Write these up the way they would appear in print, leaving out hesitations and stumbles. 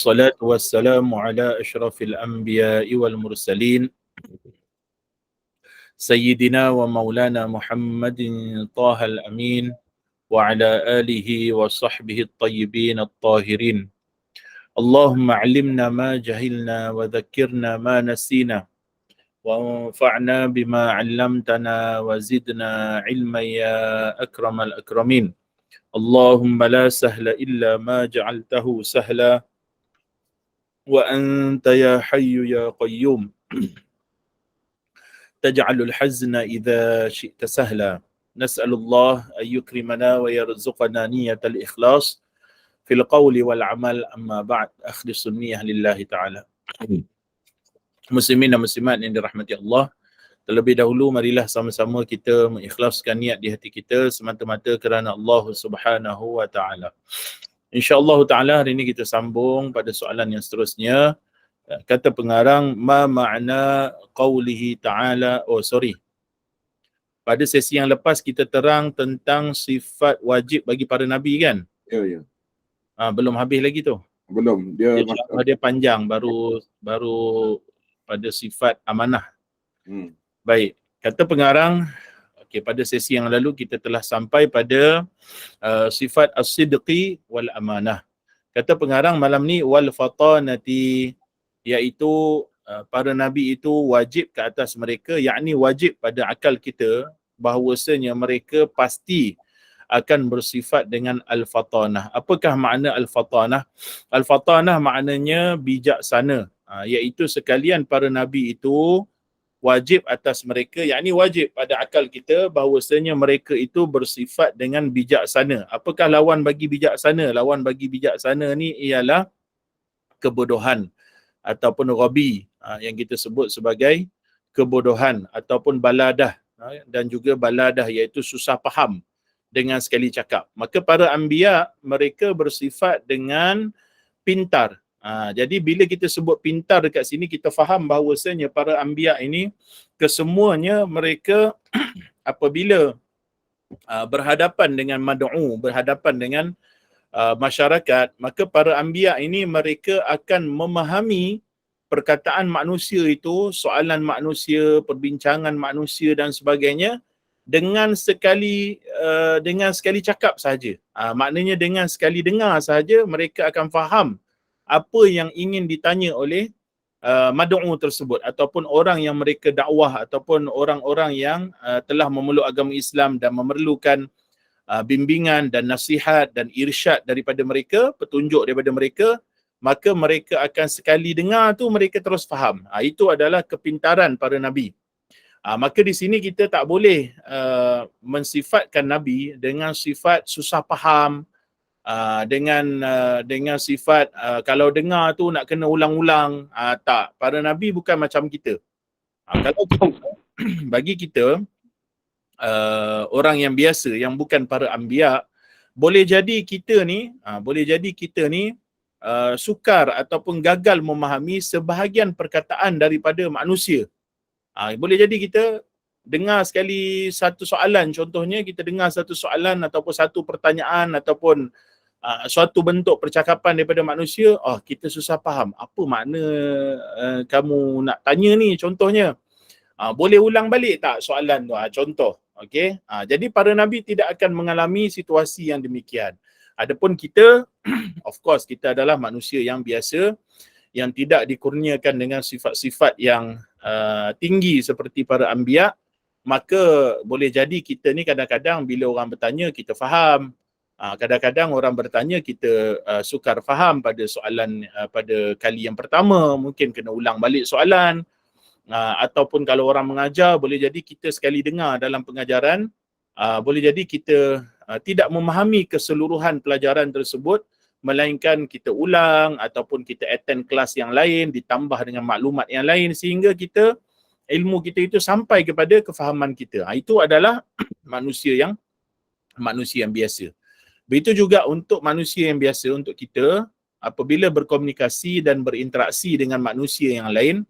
الصلاة والسلام على أشرف الأنبياء والمرسلين سيدنا ومولانا محمد طه الأمين وعلى آله وصحبه الطيبين الطاهرين. اللهم علمنا ما جهلنا وذكرنا ما نسينا وانفعنا بما علمتنا وزدنا علما يا أكرم الأكرمين. اللهم لا سهل إلا ما جعلته سهلا وأنت يا حي يا قيوم تجعل الحزن إذا شئت سهلا. نسأل الله أن يكرمنا ويرزقنا نية الإخلاص في القول والعمل. أما بعد أخلص النية لله تعالى. Muslimin dan muslimat yang dirahmati Allah, terlebih dahulu marilah sama-sama kita mengikhlaskan niat di hati kita semata-mata kerana Allah Subhanahu wa taala. InsyaAllah taala hari ini kita sambung pada soalan yang seterusnya. Kata pengarang, ma ma'na qawlihi ta'ala, pada sesi yang lepas kita terang tentang sifat wajib bagi para nabi kan? Ya. Belum habis lagi tu. Belum. Dia panjang, baru pada sifat amanah. Baik, kata pengarang, pada sesi yang lalu kita telah sampai pada sifat as-sidqi wal amanah. Kata pengarang malam ni wal fatanati, iaitu para nabi itu wajib ke atas mereka, yakni wajib pada akal kita bahawasanya mereka pasti akan bersifat dengan al-fatanah. Apakah makna al-fatanah? Al-fatanah maknanya bijaksana, iaitu sekalian para nabi itu wajib atas mereka, yakni wajib pada akal kita bahawasanya mereka itu bersifat dengan bijaksana. Apakah lawan bagi bijaksana? Lawan bagi bijaksana ni ialah kebodohan ataupun ghabi, yang kita sebut sebagai kebodohan ataupun baladah, dan juga baladah iaitu susah faham dengan sekali cakap. Maka para anbiya mereka bersifat dengan pintar. Jadi bila kita sebut pintar dekat sini, kita faham bahawasanya para anbiya ini kesemuanya mereka apabila berhadapan dengan mad'u, berhadapan dengan masyarakat, maka para anbiya ini mereka akan memahami perkataan manusia itu, soalan manusia, perbincangan manusia dan sebagainya dengan sekali cakap sahaja. Maknanya dengan sekali dengar sahaja mereka akan faham apa yang ingin ditanya oleh mad'u tersebut ataupun orang yang mereka dakwah ataupun orang-orang yang telah memeluk agama Islam dan memerlukan bimbingan dan nasihat dan irsyad daripada mereka, petunjuk daripada mereka, maka mereka akan sekali dengar tu mereka terus faham. Itu adalah kepintaran para nabi. Maka di sini kita tak boleh mensifatkan nabi dengan sifat susah faham, dengan sifat kalau dengar tu nak kena ulang-ulang. Tak, para nabi bukan macam kita. Kalau kita, bagi kita orang yang biasa yang bukan para anbiya, boleh jadi kita ni sukar ataupun gagal memahami sebahagian perkataan daripada manusia. Boleh jadi kita dengar sekali satu soalan, contohnya kita dengar satu soalan ataupun satu pertanyaan ataupun suatu bentuk percakapan daripada manusia, kita susah faham apa makna kamu nak tanya ni, contohnya. Boleh ulang balik tak soalan tu, contoh. Okey. Jadi para nabi tidak akan mengalami situasi yang demikian. Adapun kita of course kita adalah manusia yang biasa yang tidak dikurniakan dengan sifat-sifat yang tinggi seperti para anbiya, maka boleh jadi kita ni kadang-kadang bila orang bertanya kita faham, kadang-kadang orang bertanya kita sukar faham pada soalan pada kali yang pertama, mungkin kena ulang balik soalan. Ataupun kalau orang mengajar, boleh jadi kita sekali dengar dalam pengajaran, boleh jadi kita tidak memahami keseluruhan pelajaran tersebut, melainkan kita ulang ataupun kita attend kelas yang lain ditambah dengan maklumat yang lain sehingga ilmu kita itu sampai kepada kefahaman kita. Itu adalah manusia yang biasa. Begitu juga untuk manusia yang biasa, untuk kita apabila berkomunikasi dan berinteraksi dengan manusia yang lain,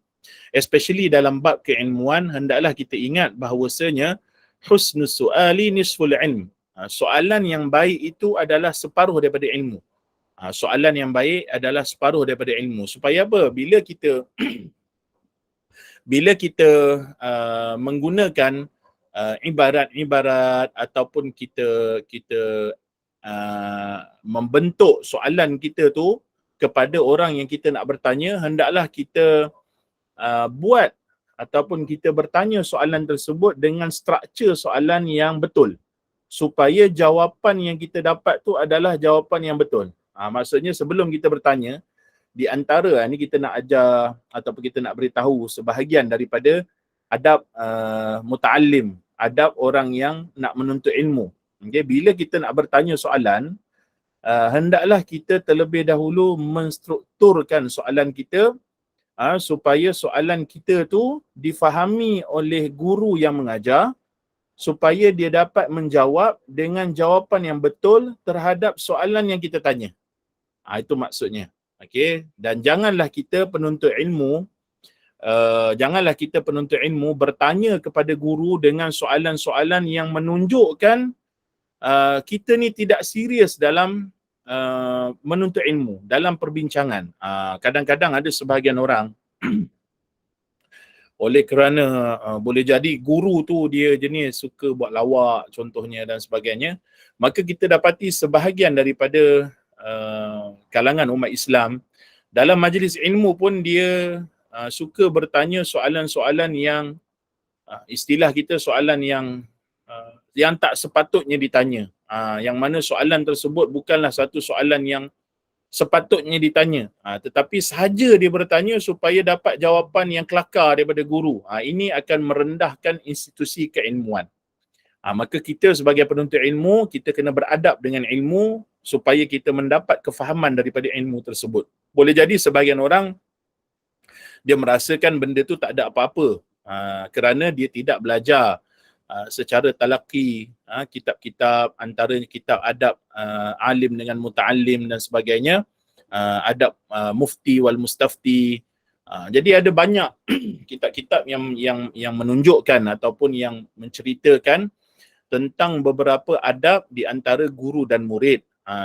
especially dalam bab keilmuan, hendaklah kita ingat bahawasanya husnus su'ali nisful ilm. Soalan yang baik itu adalah separuh daripada ilmu. Soalan yang baik adalah separuh daripada ilmu. Supaya apa? Bila kita menggunakan ibarat-ibarat ataupun kita membentuk soalan kita tu kepada orang yang kita nak bertanya, hendaklah kita buat ataupun kita bertanya soalan tersebut dengan struktur soalan yang betul, supaya jawapan yang kita dapat tu adalah jawapan yang betul. Maksudnya sebelum kita bertanya, di antara ni kita nak ajar ataupun kita nak beritahu sebahagian daripada adab muta'allim, adab orang yang nak menuntut ilmu. Okay, bila kita nak bertanya soalan, hendaklah kita terlebih dahulu menstrukturkan soalan kita supaya soalan kita tu difahami oleh guru yang mengajar, supaya dia dapat menjawab dengan jawapan yang betul terhadap soalan yang kita tanya. Itu maksudnya. Okey, dan janganlah kita penuntut ilmu bertanya kepada guru dengan soalan-soalan yang menunjukkan kita ni tidak serius dalam menuntut ilmu, dalam perbincangan. Kadang-kadang ada sebahagian orang oleh kerana boleh jadi guru tu dia jenis suka buat lawak contohnya dan sebagainya, maka kita dapati sebahagian daripada kalangan umat Islam dalam majlis ilmu pun dia suka bertanya soalan-soalan yang istilah kita soalan yang tak sepatutnya ditanya. Yang mana soalan tersebut bukanlah satu soalan yang sepatutnya ditanya, tetapi sahaja dia bertanya supaya dapat jawapan yang kelakar daripada guru. Ini akan merendahkan institusi keilmuan. Maka kita sebagai penuntut ilmu, kita kena beradab dengan ilmu supaya kita mendapat kefahaman daripada ilmu tersebut. Boleh jadi sebahagian orang dia merasakan benda tu tak ada apa-apa kerana dia tidak belajar secara talaqi kitab-kitab, antaranya kitab adab alim dengan muta'allim dan sebagainya, adab mufti wal mustafti. Jadi ada banyak kitab-kitab yang menunjukkan ataupun yang menceritakan tentang beberapa adab di antara guru dan murid.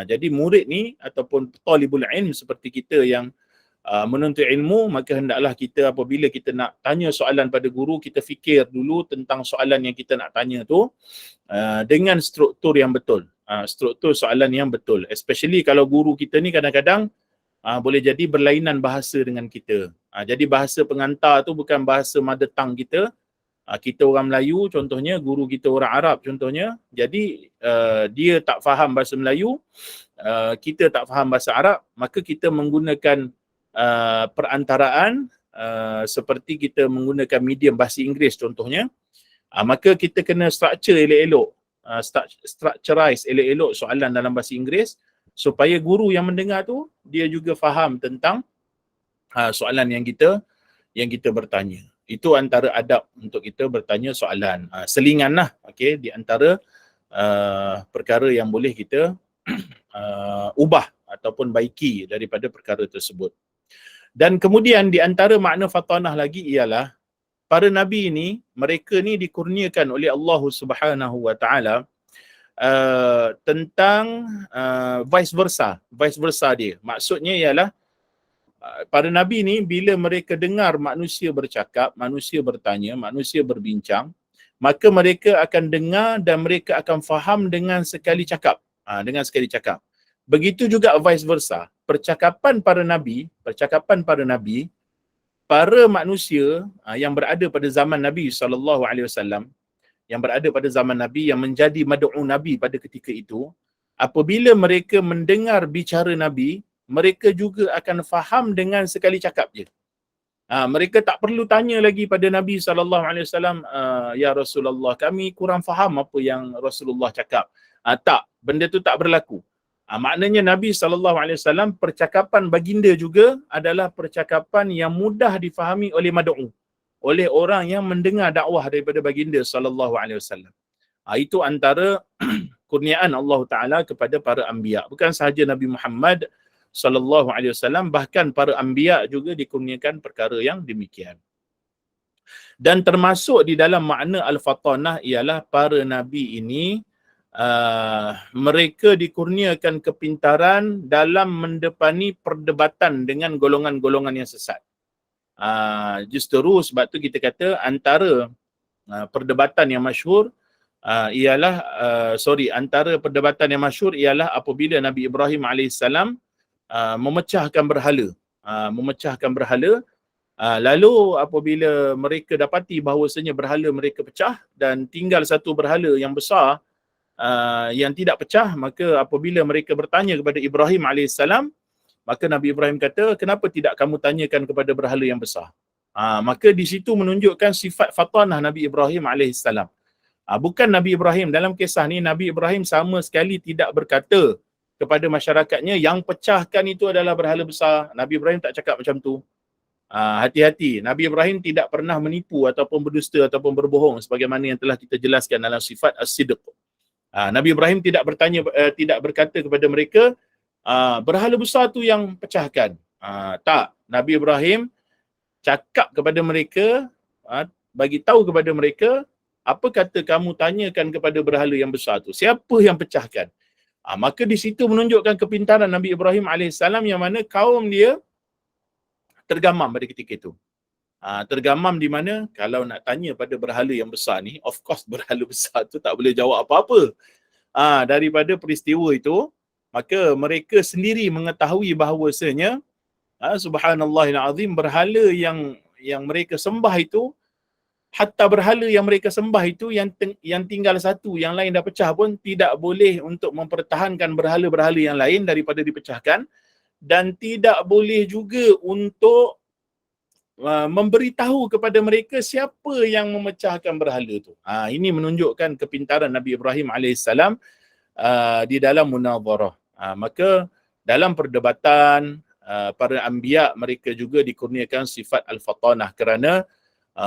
Jadi murid ni ataupun talibul ilm seperti kita yang menuntut ilmu, maka hendaklah kita apabila kita nak tanya soalan pada guru, kita fikir dulu tentang soalan yang kita nak tanya tu dengan struktur yang betul. Struktur soalan yang betul. Especially kalau guru kita ni kadang-kadang boleh jadi berlainan bahasa dengan kita. Jadi bahasa pengantar tu bukan bahasa mother tongue kita. Kita orang Melayu contohnya, guru kita orang Arab contohnya. Jadi dia tak faham bahasa Melayu, kita tak faham bahasa Arab, maka kita menggunakan perantaraan seperti kita menggunakan medium bahasa Inggeris contohnya. Maka kita kena structure elok-elok, structurize elok-elok soalan dalam bahasa Inggeris supaya guru yang mendengar tu dia juga faham tentang soalan yang kita bertanya. Itu antara adab untuk kita bertanya soalan. Selinganlah okey di antara perkara yang boleh kita ubah ataupun baiki daripada perkara tersebut. Dan kemudian di antara makna fatanah lagi ialah para nabi ini, mereka ni dikurniakan oleh Allah Subhanahu wa taala tentang vice versa dia. Maksudnya ialah para nabi ni bila mereka dengar manusia bercakap, manusia bertanya, manusia berbincang, maka mereka akan dengar dan mereka akan faham dengan sekali cakap. Begitu juga vice versa. Percakapan para nabi, para manusia yang berada pada zaman Nabi SAW, yang berada pada zaman Nabi, yang menjadi mad'u Nabi pada ketika itu, apabila mereka mendengar bicara Nabi, mereka juga akan faham dengan sekali cakap je. Mereka tak perlu tanya lagi pada Nabi SAW, ya Rasulullah, kami kurang faham apa yang Rasulullah cakap. Tak, benda tu tak berlaku. Maknanya Nabi SAW, percakapan baginda juga adalah percakapan yang mudah difahami oleh mad'u, oleh orang yang mendengar dakwah daripada baginda SAW. Itu antara kurniaan Allah Ta'ala kepada para anbiya. Bukan sahaja Nabi Muhammad SAW, bahkan para anbiya juga dikurniakan perkara yang demikian. Dan termasuk di dalam makna al-fatanah ialah para nabi ini mereka dikurniakan kepintaran dalam mendepani perdebatan dengan golongan-golongan yang sesat. Justeru sebab tu kita kata antara perdebatan yang masyhur antara perdebatan yang masyhur ialah apabila Nabi Ibrahim AS memecahkan berhala. Lalu apabila mereka dapati bahawasanya berhala mereka pecah dan tinggal satu berhala yang besar yang tidak pecah, maka apabila mereka bertanya kepada Ibrahim AS, maka Nabi Ibrahim kata, kenapa tidak kamu tanyakan kepada berhala yang besar? Maka di situ menunjukkan sifat fatanah Nabi Ibrahim AS. Bukan Nabi Ibrahim, dalam kisah ni Nabi Ibrahim sama sekali tidak berkata kepada masyarakatnya yang pecahkan itu adalah berhala besar. Nabi Ibrahim tak cakap macam tu. Hati-hati, Nabi Ibrahim tidak pernah menipu ataupun berdusta ataupun berbohong sebagaimana yang telah kita jelaskan dalam sifat as-sidq. Nabi Ibrahim tidak berkata kepada mereka berhala besar tu yang pecahkan. Tak, Nabi Ibrahim cakap kepada mereka, bagi tahu kepada mereka, apa kata kamu tanyakan kepada berhala yang besar tu, siapa yang pecahkan? Maka di situ menunjukkan kepintaran Nabi Ibrahim AS yang mana kaum dia tergamam pada ketika itu. Tergamam di mana kalau nak tanya pada berhala yang besar ni, of course berhala besar tu tak boleh jawab apa-apa. Daripada peristiwa itu, maka mereka sendiri mengetahui bahawasanya subhanallahil azim, berhala yang mereka sembah itu, hatta berhala yang mereka sembah itu yang tinggal satu, yang lain dah pecah pun tidak boleh untuk mempertahankan berhala-berhala yang lain daripada dipecahkan, dan tidak boleh juga untuk memberitahu kepada mereka siapa yang memecahkan berhala itu. Ini menunjukkan kepintaran Nabi Ibrahim AS di dalam munadharah. Maka dalam perdebatan para anbiya, mereka juga dikurniakan sifat al-fatanah kerana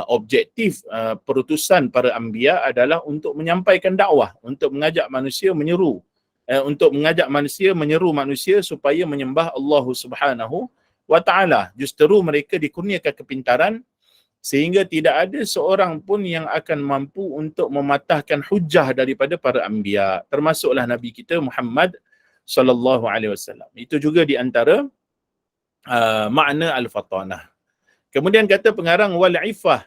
objektif perutusan para anbiya adalah untuk menyampaikan dakwah, untuk mengajak manusia menyeru manusia supaya menyembah Allah Subhanahu wa ta'ala. Justeru mereka dikurniakan kepintaran sehingga tidak ada seorang pun yang akan mampu untuk mematahkan hujah daripada para anbiya, termasuklah Nabi kita Muhammad sallallahu alaihi wasallam. Itu juga di antara makna al-fatanah. Kemudian kata pengarang wal-ifah,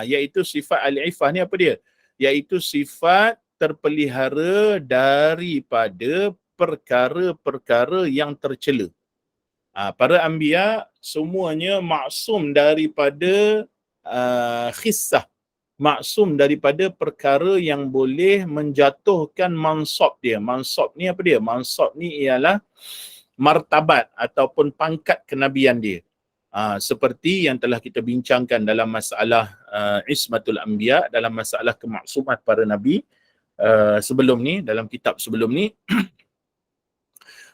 iaitu sifat al-ifah ni apa dia? Iaitu sifat terpelihara daripada perkara-perkara yang tercela. Para anbiya semuanya maksum daripada khissah, maksum daripada perkara yang boleh menjatuhkan mansab dia. Mansab ni apa dia? Mansab ni ialah martabat ataupun pangkat kenabian dia. Seperti yang telah kita bincangkan dalam masalah ismatul anbiya, dalam masalah kemaksumat para nabi sebelum ni, dalam kitab sebelum ni.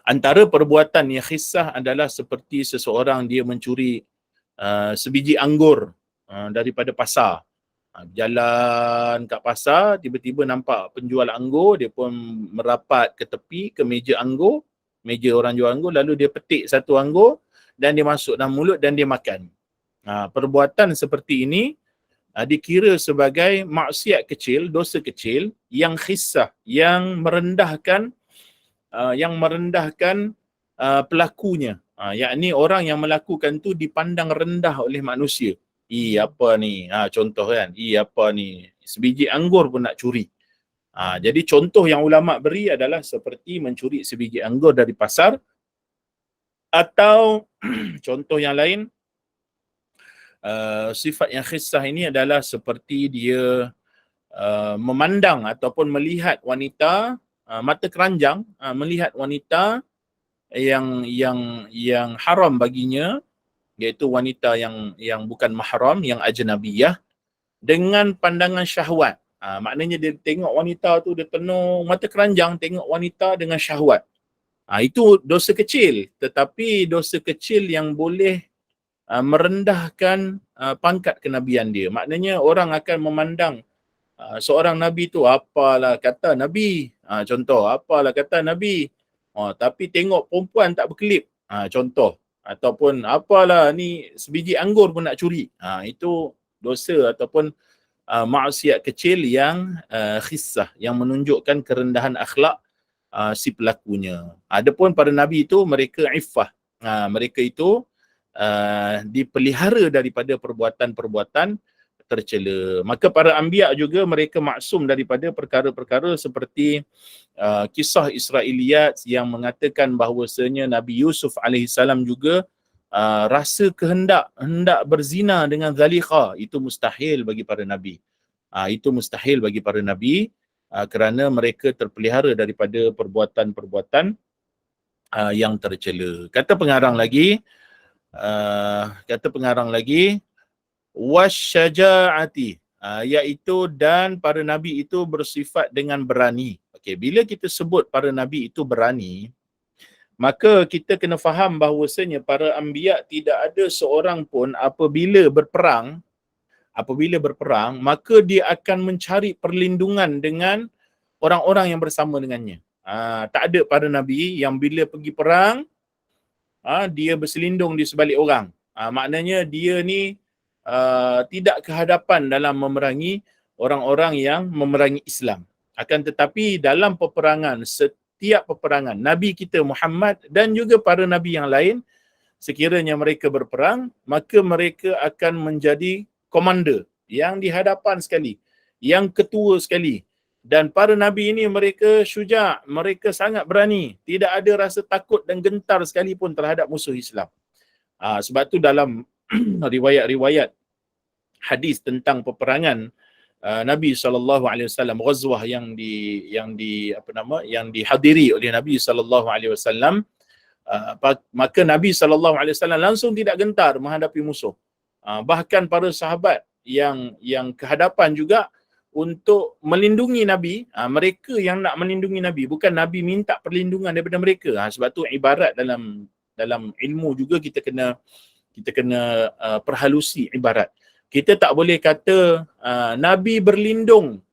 Antara perbuatan yang khissah adalah seperti seseorang dia mencuri sebiji anggur daripada pasar. Jalan kat pasar, tiba-tiba nampak penjual anggur, dia pun merapat ke tepi, ke meja anggur, meja orang jual anggur, lalu dia petik satu anggur dan dia masuk dalam mulut dan dia makan. Perbuatan seperti ini dikira sebagai maksiat kecil, dosa kecil yang khissah, yang merendahkan pelakunya. Yakni orang yang melakukan tu dipandang rendah oleh manusia. Apa ni? Contoh kan, apa ni? Sebiji anggur pun nak curi. Jadi contoh yang ulama beri adalah seperti mencuri sebiji anggur dari pasar, atau contoh yang lain, sifat yang khissah ini adalah seperti dia memandang ataupun melihat wanita, mata keranjang, melihat wanita yang haram baginya, iaitu wanita yang bukan mahram, yang ajnabiyah, dengan pandangan syahwat. Maknanya dia tengok wanita tu, dia penuh mata keranjang tengok wanita dengan syahwat. Itu dosa kecil, tetapi dosa kecil yang boleh merendahkan pangkat kenabian dia. Maknanya orang akan memandang seorang nabi tu, apalah kata nabi, contoh, apalah kata nabi, tapi tengok perempuan tak berkelip, contoh, ataupun apalah ni sebiji anggur pun nak curi. Itu dosa ataupun maksiat kecil yang khissah, yang menunjukkan kerendahan akhlak si pelakunya. Adapun para nabi itu mereka iffah. Mereka itu dipelihara daripada perbuatan-perbuatan tercela. Maka para anbiya juga mereka maksum daripada perkara-perkara seperti kisah Israiliyat yang mengatakan bahawasanya Nabi Yusuf alaihissalam juga rasa hendak berzina dengan Zalikha. Itu mustahil bagi para nabi. Itu mustahil bagi para nabi kerana mereka terpelihara daripada perbuatan-perbuatan yang tercela. Kata pengarang lagi wasyaja'ati, iaitu dan para nabi itu bersifat dengan berani. Okey, bila kita sebut para nabi itu berani, maka kita kena faham bahawasanya para anbiya tidak ada seorang pun apabila berperang, maka dia akan mencari perlindungan dengan orang-orang yang bersama dengannya. Tak ada para nabi yang bila pergi perang, dia berselindung di sebalik orang. Maknanya dia ni tidak kehadapan dalam memerangi orang-orang yang memerangi Islam. Akan tetapi dalam peperangan, setiap peperangan, Nabi kita Muhammad dan juga para Nabi yang lain, sekiranya mereka berperang, maka mereka akan menjadi komander yang di hadapan sekali, yang ketua sekali. Dan para Nabi ini mereka syuja', mereka sangat berani. Tidak ada rasa takut dan gentar sekalipun terhadap musuh Islam. Sebab tu dalam riwayat-riwayat hadis tentang peperangan Nabi SAW, ghazwah yang dihadiri oleh Nabi SAW, maka Nabi SAW langsung tidak gentar menghadapi musuh. Bahkan para sahabat yang kehadapan juga untuk melindungi Nabi, mereka yang nak melindungi Nabi, bukan Nabi minta perlindungan daripada mereka. Sebab tu ibarat dalam ilmu juga kita kena perhalusi ibarat. Kita tak boleh kata Nabi berlindung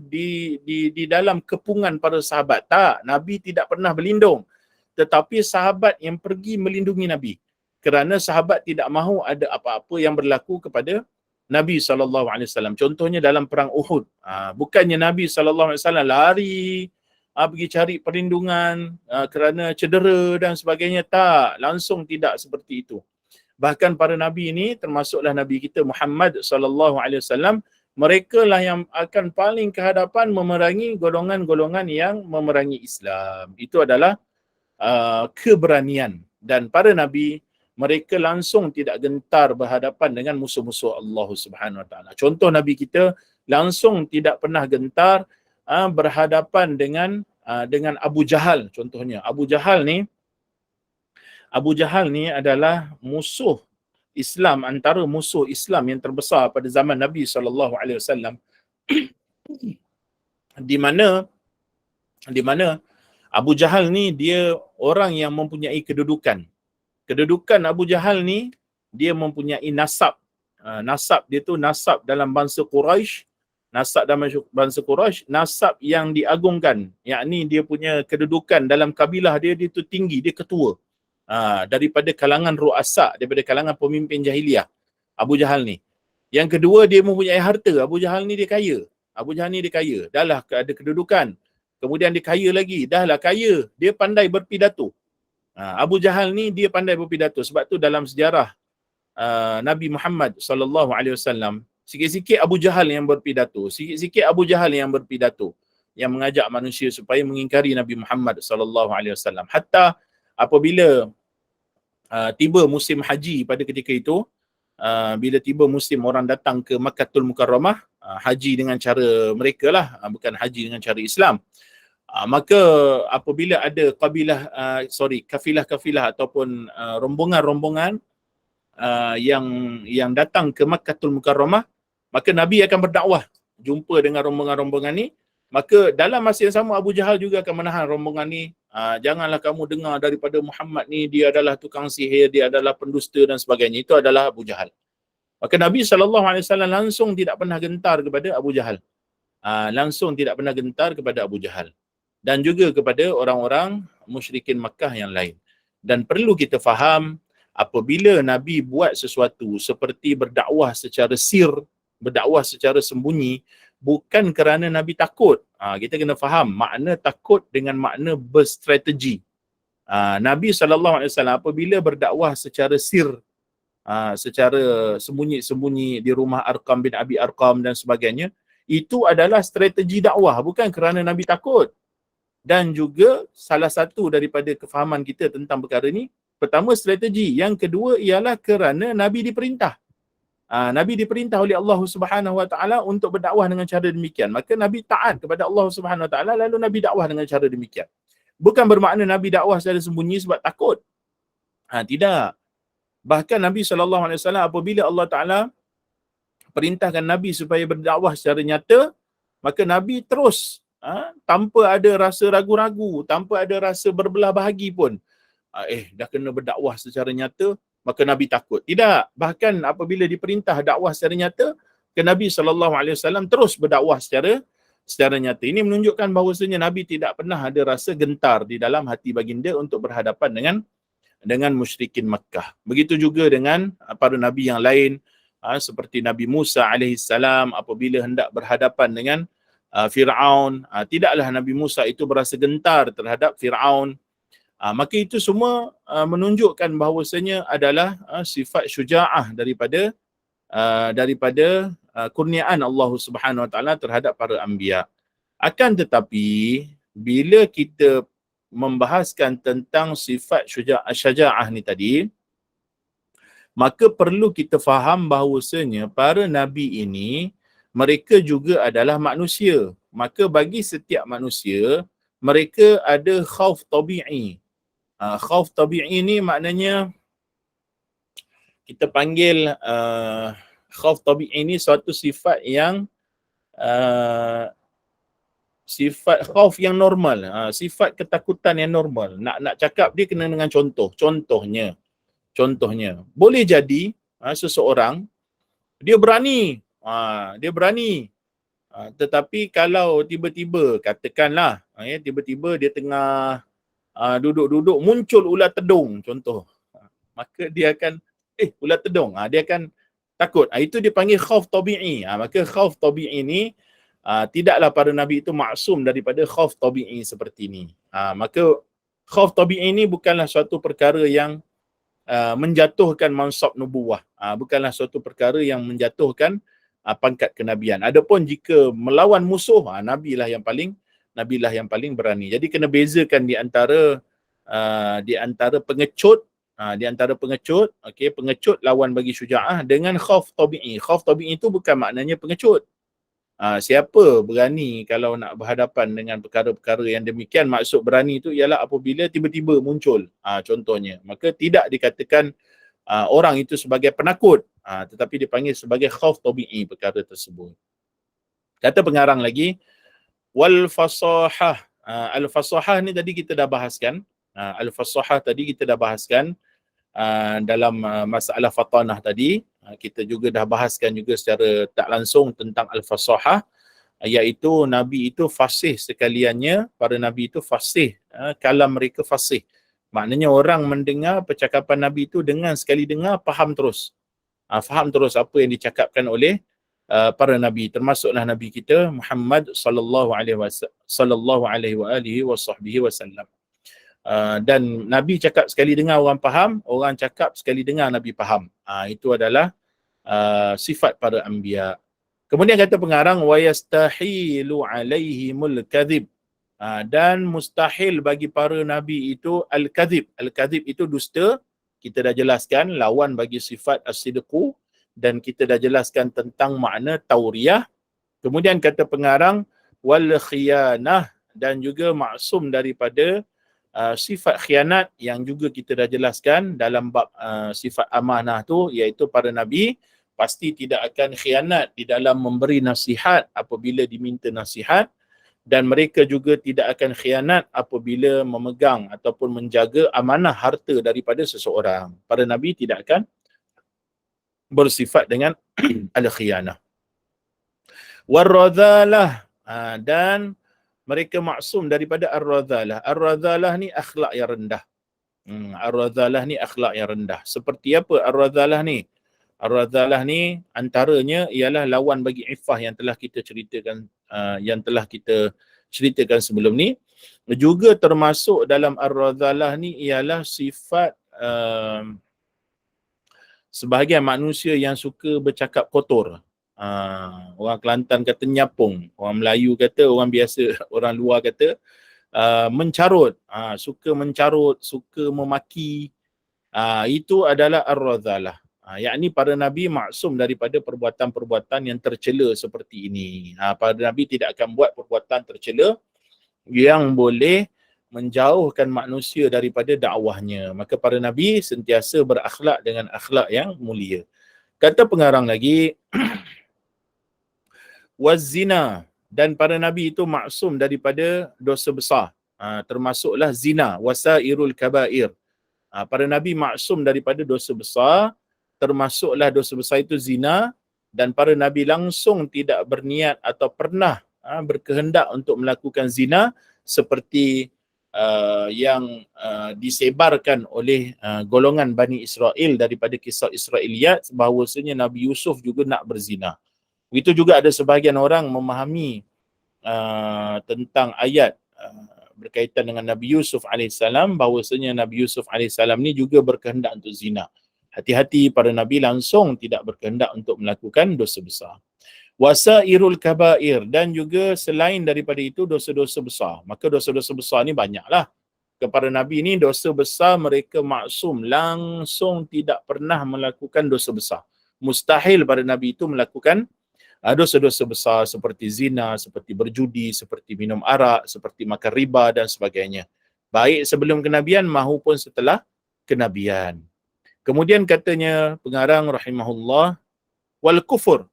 di dalam kepungan para sahabat. Tak, Nabi tidak pernah berlindung. Tetapi sahabat yang pergi melindungi Nabi. Kerana sahabat tidak mahu ada apa-apa yang berlaku kepada Nabi SAW. Contohnya dalam perang Uhud. Bukannya Nabi SAW lari pergi cari perlindungan kerana cedera dan sebagainya. Tak, langsung tidak seperti itu. Bahkan para Nabi ini, termasuklah Nabi kita Muhammad SAW, mereka lah yang akan paling kehadapan memerangi golongan-golongan yang memerangi Islam. Itu adalah keberanian. Dan para Nabi, mereka langsung tidak gentar berhadapan dengan musuh-musuh Allah Subhanahu Wa Taala. Contoh Nabi kita langsung tidak pernah gentar berhadapan dengan Abu Jahal. Contohnya Abu Jahal ni adalah musuh Islam, antara musuh Islam yang terbesar pada zaman Nabi SAW. Di mana Abu Jahal ni dia orang yang mempunyai kedudukan. Kedudukan Abu Jahal ni, dia mempunyai nasab. Nasab dia tu nasab dalam bangsa Quraisy. Nasab yang diagungkan. Yakni dia punya kedudukan dalam kabilah dia tu tinggi, dia ketua. Daripada kalangan ru'asa, daripada kalangan pemimpin jahiliah. Abu Jahal ni. Yang kedua, dia mempunyai harta. Abu Jahal ni dia kaya. Dahlah ada kedudukan. Kemudian dia kaya lagi. Dahlah kaya. Dia pandai berpidato. Abu Jahal ni dia pandai berpidato. Sebab tu dalam sejarah Nabi Muhammad SAW, sikit-sikit Abu Jahal yang berpidato. Yang mengajak manusia supaya mengingkari Nabi Muhammad SAW. Hatta apabila tiba musim haji pada ketika itu, bila tiba musim orang datang ke Makkatul Mukarramah, haji dengan cara mereka lah, bukan haji dengan cara Islam. Maka apabila ada kafilah-kafilah ataupun rombongan-rombongan yang datang ke Makkatul Mukarramah, maka Nabi akan berdakwah jumpa dengan rombongan-rombongan ni. Maka dalam masa yang sama Abu Jahal juga akan menahan rombongan ni. Janganlah kamu dengar daripada Muhammad ni, dia adalah tukang sihir, dia adalah pendusta dan sebagainya. Itu adalah Abu Jahal. Maka Nabi SAW langsung tidak pernah gentar kepada Abu Jahal. Dan juga kepada orang-orang musyrikin Makkah yang lain. Dan perlu kita faham, apabila Nabi buat sesuatu seperti berdakwah secara sir, berdakwah secara sembunyi bukan kerana Nabi takut. Kita kena faham makna takut dengan makna berstrategi. Nabi SAW apabila berdakwah secara sir, secara sembunyi-sembunyi di rumah Arqam bin Abi Arqam dan sebagainya, itu adalah strategi dakwah, bukan kerana Nabi takut. Dan juga salah satu daripada kefahaman kita tentang perkara ni, pertama strategi, yang kedua ialah kerana Nabi diperintah. Nabi diperintah oleh Allah Subhanahu Wa Taala untuk berdakwah dengan cara demikian. Maka Nabi taat kepada Allah Subhanahu Wa Taala, lalu Nabi dakwah dengan cara demikian. Bukan bermakna Nabi dakwah secara sembunyi sebab takut. Tidak. Bahkan Nabi SAW apabila Allah Taala perintahkan Nabi supaya berdakwah secara nyata, maka Nabi terus tanpa ada rasa ragu-ragu, tanpa ada rasa berbelah bahagi pun. Dah kena berdakwah secara nyata, maka Nabi takut. Tidak. Bahkan apabila diperintah dakwah secara nyata, ke Nabi SAW terus berdakwah secara nyata. Ini menunjukkan bahawasanya Nabi tidak pernah ada rasa gentar di dalam hati baginda untuk berhadapan dengan musyrikin Makkah. Begitu juga dengan para Nabi yang lain, seperti Nabi Musa AS apabila hendak berhadapan dengan Fir'aun, tidaklah Nabi Musa itu berasa gentar terhadap Fir'aun. Maka itu semua menunjukkan bahawasanya adalah sifat syuja'ah daripada kurniaan Allah Subhanahu Wa Taala terhadap para anbiya. Akan tetapi bila kita membahaskan tentang sifat syuja'ah ni tadi, maka perlu kita faham bahawasanya para nabi ini mereka juga adalah manusia. Maka bagi setiap manusia mereka ada khauf tabi'i. Khauf tabi'i ni maknanya kita panggil khauf tabi'i ni suatu sifat yang sifat khauf yang normal, sifat ketakutan yang normal. Nak cakap dia kena dengan contoh. Contohnya boleh jadi seseorang dia berani, tetapi kalau tiba-tiba katakanlah tiba-tiba dia tengah duduk-duduk muncul ular tedung contoh, maka dia akan ular tedung, dia akan takut. Itu dipanggil khauf tabi'i. Maka khauf tabi'i ni tidaklah para nabi itu maksum daripada khauf tabi'i seperti ini. Maka khauf tabi'i ni bukanlah suatu perkara yang menjatuhkan mansab nubuwah, bukanlah suatu perkara yang menjatuhkan pangkat kenabian. Adapun jika melawan musuh, nabilah yang paling berani. Jadi kena bezakan di antara pengecut, pengecut lawan bagi syuja'ah dengan khauf tabi'i. Khauf tabi'i itu bukan maknanya pengecut. Siapa berani kalau nak berhadapan dengan perkara-perkara yang demikian? Maksud berani itu ialah apabila tiba-tiba muncul, contohnya. Maka tidak dikatakan orang itu sebagai penakut, tetapi dipanggil sebagai khauf tabi'i perkara tersebut. Kata pengarang lagi, wal fasahah. Al-fasahah ni tadi kita dah bahaskan. Al-fasahah tadi kita dah bahaskan dalam masalah fatanah tadi. Kita juga dah bahaskan juga secara tak langsung tentang al-fasahah, iaitu Nabi itu fasih sekaliannya, para Nabi itu fasih, kalam mereka fasih. Maknanya orang mendengar percakapan Nabi itu dengan sekali dengar faham terus. Faham terus apa yang dicakapkan oleh para Nabi, termasuklah Nabi kita Muhammad sallallahu alaihi wasallam. Dan Nabi cakap sekali dengar orang faham, orang cakap sekali dengar Nabi faham. Itu adalah sifat para anbiya. Kemudian kata pengarang, wa yastahilu alaihimul kadhib. Dan mustahil bagi para nabi itu al-kadhib. Al-kadhib itu dusta. Kita dah jelaskan lawan bagi sifat as-sidqu, dan kita dah jelaskan tentang makna tauriyah. Kemudian kata pengarang, wal khiyanah, dan juga maksum daripada sifat khianat yang juga kita dah jelaskan dalam bab sifat amanah tu, iaitu para nabi pasti tidak akan khianat di dalam memberi nasihat apabila diminta nasihat, dan mereka juga tidak akan khianat apabila memegang ataupun menjaga amanah harta daripada seseorang. Para nabi tidak akan bersifat dengan al-khianah. War-radhalah, dan mereka maksum daripada ar-radhalah. Ar-radhalah ni akhlak yang rendah. Ar-radhalah ni akhlak yang rendah. Seperti apa ar-radhalah ni? Ar-radhalah ni antaranya ialah lawan bagi iffah yang telah kita ceritakan sebelum ni. Juga termasuk dalam ar-radhalah ni ialah sifat sebahagian manusia yang suka bercakap kotor. Orang Kelantan kata nyapung, orang Melayu kata, orang biasa, orang luar kata mencarut, suka mencarut, suka memaki. Itu adalah ar-radhalah. Yakni para nabi maksum daripada perbuatan-perbuatan yang tercela seperti ini. Para nabi tidak akan buat perbuatan tercela yang boleh menjauhkan manusia daripada dakwahnya. Maka para nabi sentiasa berakhlak dengan akhlak yang mulia. Kata pengarang lagi, wazina, dan para nabi itu maksum daripada dosa besar. Termasuklah zina, wasairul kabair. Para nabi maksum daripada dosa besar, termasuklah dosa besar itu zina, dan para nabi langsung tidak berniat atau pernah berkehendak untuk melakukan zina seperti yang disebarkan oleh golongan Bani Israel daripada kisah Israiliyat bahawasanya Nabi Yusuf juga nak berzina. Itu juga ada sebahagian orang memahami tentang ayat berkaitan dengan Nabi Yusuf AS bahawasanya Nabi Yusuf AS ni juga berkehendak untuk zina. Hati-hati, para nabi langsung tidak berkehendak untuk melakukan dosa besar. Wasairul kabair, dan juga selain daripada itu dosa-dosa besar. Maka dosa-dosa besar ni banyaklah. Kepada nabi ni dosa besar mereka maksum, langsung tidak pernah melakukan dosa besar. Mustahil pada nabi itu melakukan dosa-dosa besar seperti zina, seperti berjudi, seperti minum arak, seperti makan riba dan sebagainya. Baik sebelum kenabian maupun setelah kenabian. Kemudian katanya pengarang rahimahullah, wal kufur,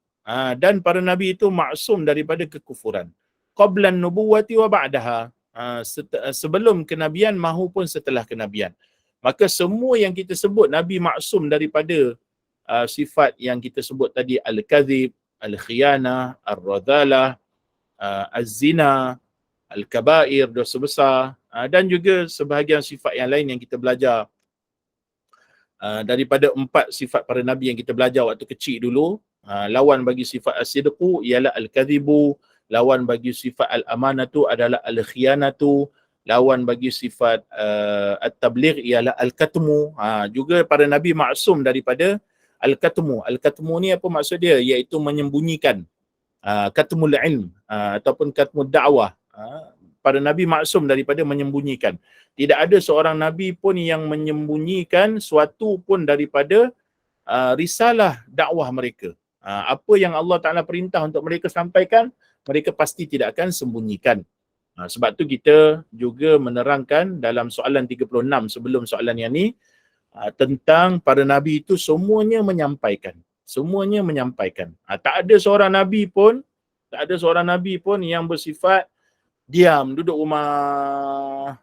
dan para nabi itu maksum daripada kekufuran. Qablan nubuwati wa ba'daha, sebelum kenabian maupun setelah kenabian. Maka semua yang kita sebut nabi maksum daripada sifat yang kita sebut tadi, al-kadhib, al-khiyanah, ar-radhalah, az-zina, al-kabair, dosa besar, dan juga sebahagian sifat yang lain yang kita belajar daripada 4 sifat para nabi yang kita belajar waktu kecil dulu. Lawan bagi sifat as-sidqu ialah al-kadhibu, lawan bagi sifat al-amanatu adalah al-khiyanatu, lawan bagi sifat at-tabligh ialah al-katmu. Juga para nabi maksum daripada al-katmu. Al-katmu ni apa maksud dia? Iaitu menyembunyikan. Katmul ilm ataupun katmul da'wah. Para nabi maksum daripada menyembunyikan. Tidak ada seorang nabi pun yang menyembunyikan suatu pun daripada risalah dakwah mereka. Apa yang Allah Ta'ala perintah untuk mereka sampaikan, mereka pasti tidak akan sembunyikan. Sebab tu kita juga menerangkan dalam soalan 36 sebelum soalan yang ni, tentang para nabi itu semuanya menyampaikan. Semuanya menyampaikan. Tak ada seorang nabi pun yang bersifat diam, duduk rumah.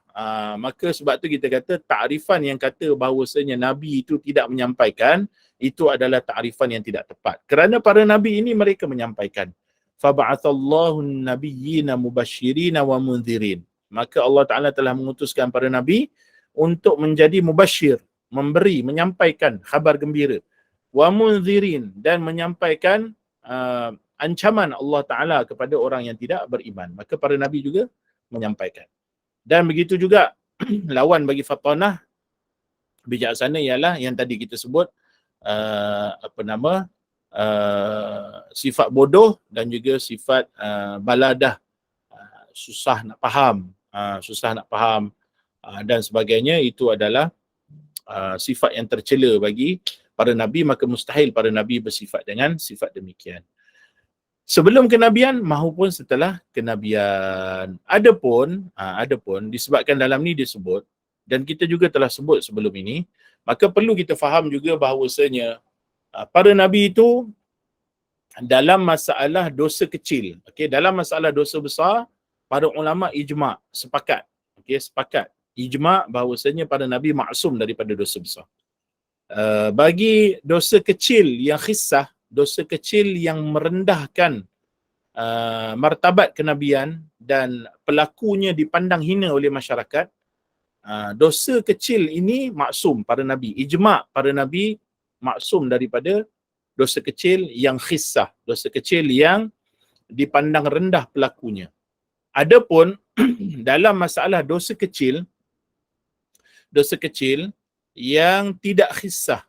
Maka sebab tu kita kata takrifan yang kata bahawasanya nabi itu tidak menyampaikan, itu adalah takrifan yang tidak tepat. Kerana para nabi ini mereka menyampaikan. Fab'athallahu an-nabiyyina mubashshirina wa munzirin. Maka Allah Ta'ala telah mengutuskan para nabi untuk menjadi mubashshir, memberi, menyampaikan khabar gembira. Wa munzirin, dan menyampaikan ancaman Allah Ta'ala kepada orang yang tidak beriman. Maka para nabi juga menyampaikan. Dan begitu juga lawan bagi fatanah, bijaksana ialah yang tadi kita sebut sifat bodoh dan juga sifat baladah, susah nak faham dan sebagainya. Itu adalah sifat yang tercela bagi para nabi, maka mustahil para nabi bersifat dengan sifat demikian sebelum kenabian maupun setelah kenabian. Adapun disebabkan dalam ni disebut, dan kita juga telah sebut sebelum ini, maka perlu kita faham juga bahawasanya para nabi itu dalam masalah dosa kecil, dalam masalah dosa besar, para ulama ijma' sepakat, ijma' bahawasanya para nabi maksum daripada dosa besar. Bagi dosa kecil yang khissah, dosa kecil yang merendahkan martabat kenabian dan pelakunya dipandang hina oleh masyarakat, dosa kecil ini maksum para nabi. Ijma' para nabi maksum daripada dosa kecil yang khissah, dosa kecil yang dipandang rendah pelakunya. Adapun dalam masalah dosa kecil yang tidak khissah,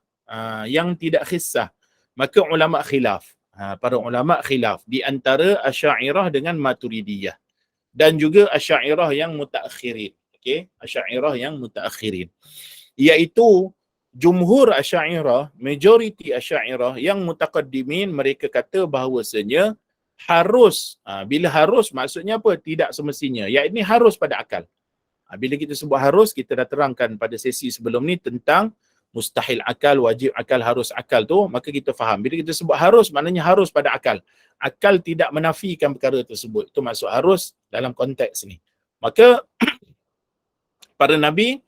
maka ulama khilaf. Para ulama khilaf di antara Asy'ariyah dengan Maturidiyah dan juga Asy'ariyah yang mutaakhirin. Okey, Asy'ariyah yang mutaakhirin. Iaitu jumhur Asy'ariyah, majoriti Asy'ariyah yang mutaqaddimin, mereka kata bahawasanya harus, bila harus maksudnya apa? Tidak semestinya. Yakni harus pada akal. Bila kita sebut harus, kita dah terangkan pada sesi sebelum ni tentang mustahil akal, wajib akal, harus akal tu, maka kita faham. Bila kita sebut harus, maknanya harus pada akal. Akal tidak menafikan perkara tersebut. Itu maksud harus dalam konteks ni. Maka para Nabi,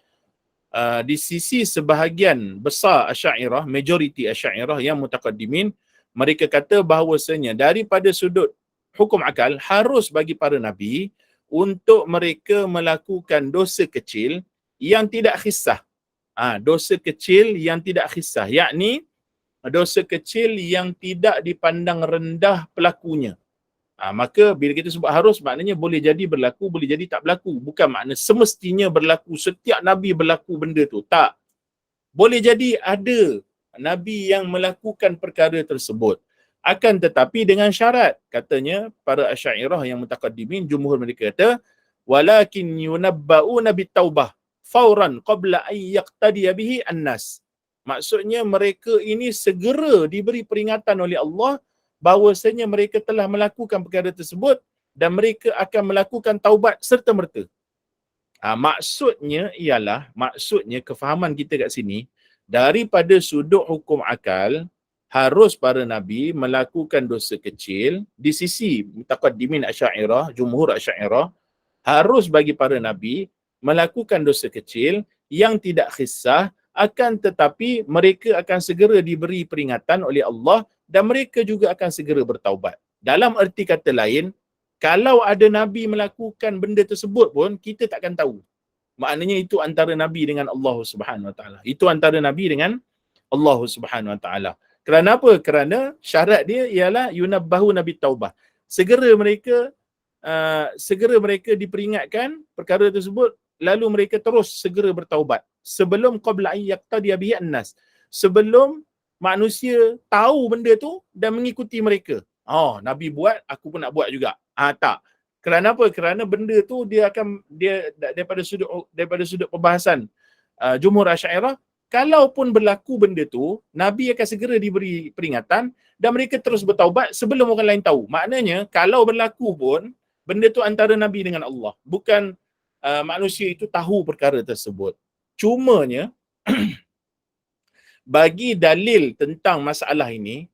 di sisi sebahagian besar Asy'ariyah, majoriti Asy'ariyah yang mutaqaddimin, mereka kata bahawasanya daripada sudut hukum akal, harus bagi para Nabi untuk mereka melakukan dosa kecil yang tidak khissah. Dosa kecil yang tidak khissah, yakni dosa kecil yang tidak dipandang rendah pelakunya. Maka bila kita sebut harus, maknanya boleh jadi berlaku, boleh jadi tak berlaku. Bukan makna semestinya berlaku, setiap Nabi berlaku benda tu. Tak. Boleh jadi ada Nabi yang melakukan perkara tersebut. Akan tetapi dengan syarat. Katanya para Asy'ariyah yang mutaqaddimin, jumhur mereka kata, walakin yunabba'una bitaubah fauran qabla an yaqtadiya bihi an-nas. Maksudnya mereka ini segera diberi peringatan oleh Allah bahawasanya mereka telah melakukan perkara tersebut dan mereka akan melakukan taubat serta-merta. Maksudnya kefahaman kita kat sini, daripada sudut hukum akal, harus para Nabi melakukan dosa kecil. Di sisi mutaqaddimin Asy'ariyah, jumhur Asy'ariyah, harus bagi para Nabi melakukan dosa kecil yang tidak khissah, akan tetapi mereka akan segera diberi peringatan oleh Allah dan mereka juga akan segera bertaubat. Dalam erti kata lain, kalau ada Nabi melakukan benda tersebut pun, kita takkan tahu. Maknanya itu antara Nabi dengan Allah Subhanahu Wa Taala. Itu antara Nabi dengan Allah Subhanahu Wa Taala. Kerana apa? Kerana syarat dia ialah yunabbahu nabi taubah. Segera mereka diperingatkan perkara tersebut, lalu mereka terus segera bertaubat. Sebelum qabla an yaqtadiya bihi an-nas. Sebelum manusia tahu benda tu dan mengikuti mereka. Nabi buat, aku pun nak buat juga. Tak. Kerana apa? Kerana benda tu dia daripada sudut pembahasan jumhur Asy'ariyah, kalaupun berlaku benda tu, Nabi akan segera diberi peringatan dan mereka terus bertaubat sebelum orang lain tahu. Maknanya kalau berlaku pun, benda tu antara Nabi dengan Allah. Bukan manusia itu tahu perkara tersebut. Cumanya bagi dalil tentang masalah ini,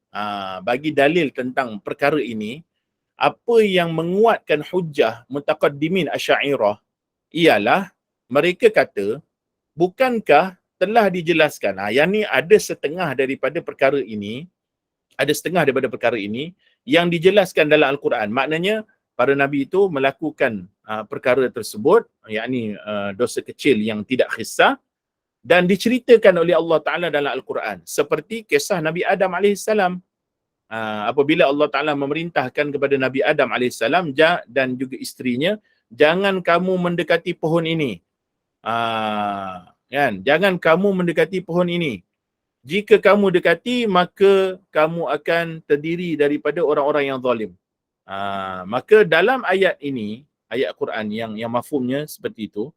bagi dalil tentang perkara ini, apa yang menguatkan hujah mutaqaddimin Asy'ariyah ialah mereka kata, bukankah telah dijelaskan, yang ni ada setengah daripada perkara ini yang dijelaskan dalam Al-Quran. Maknanya para Nabi itu melakukan perkara tersebut, yakni dosa kecil yang tidak khissah, dan diceritakan oleh Allah Ta'ala dalam Al-Quran. Seperti kisah Nabi Adam AS. Apabila Allah Ta'ala memerintahkan kepada Nabi Adam AS dan juga isterinya, jangan kamu mendekati pohon ini. Jangan kamu mendekati pohon ini. Jika kamu dekati, maka kamu akan terdiri daripada orang-orang yang zalim. Maka dalam ayat ini, ayat Quran yang mafhumnya seperti itu,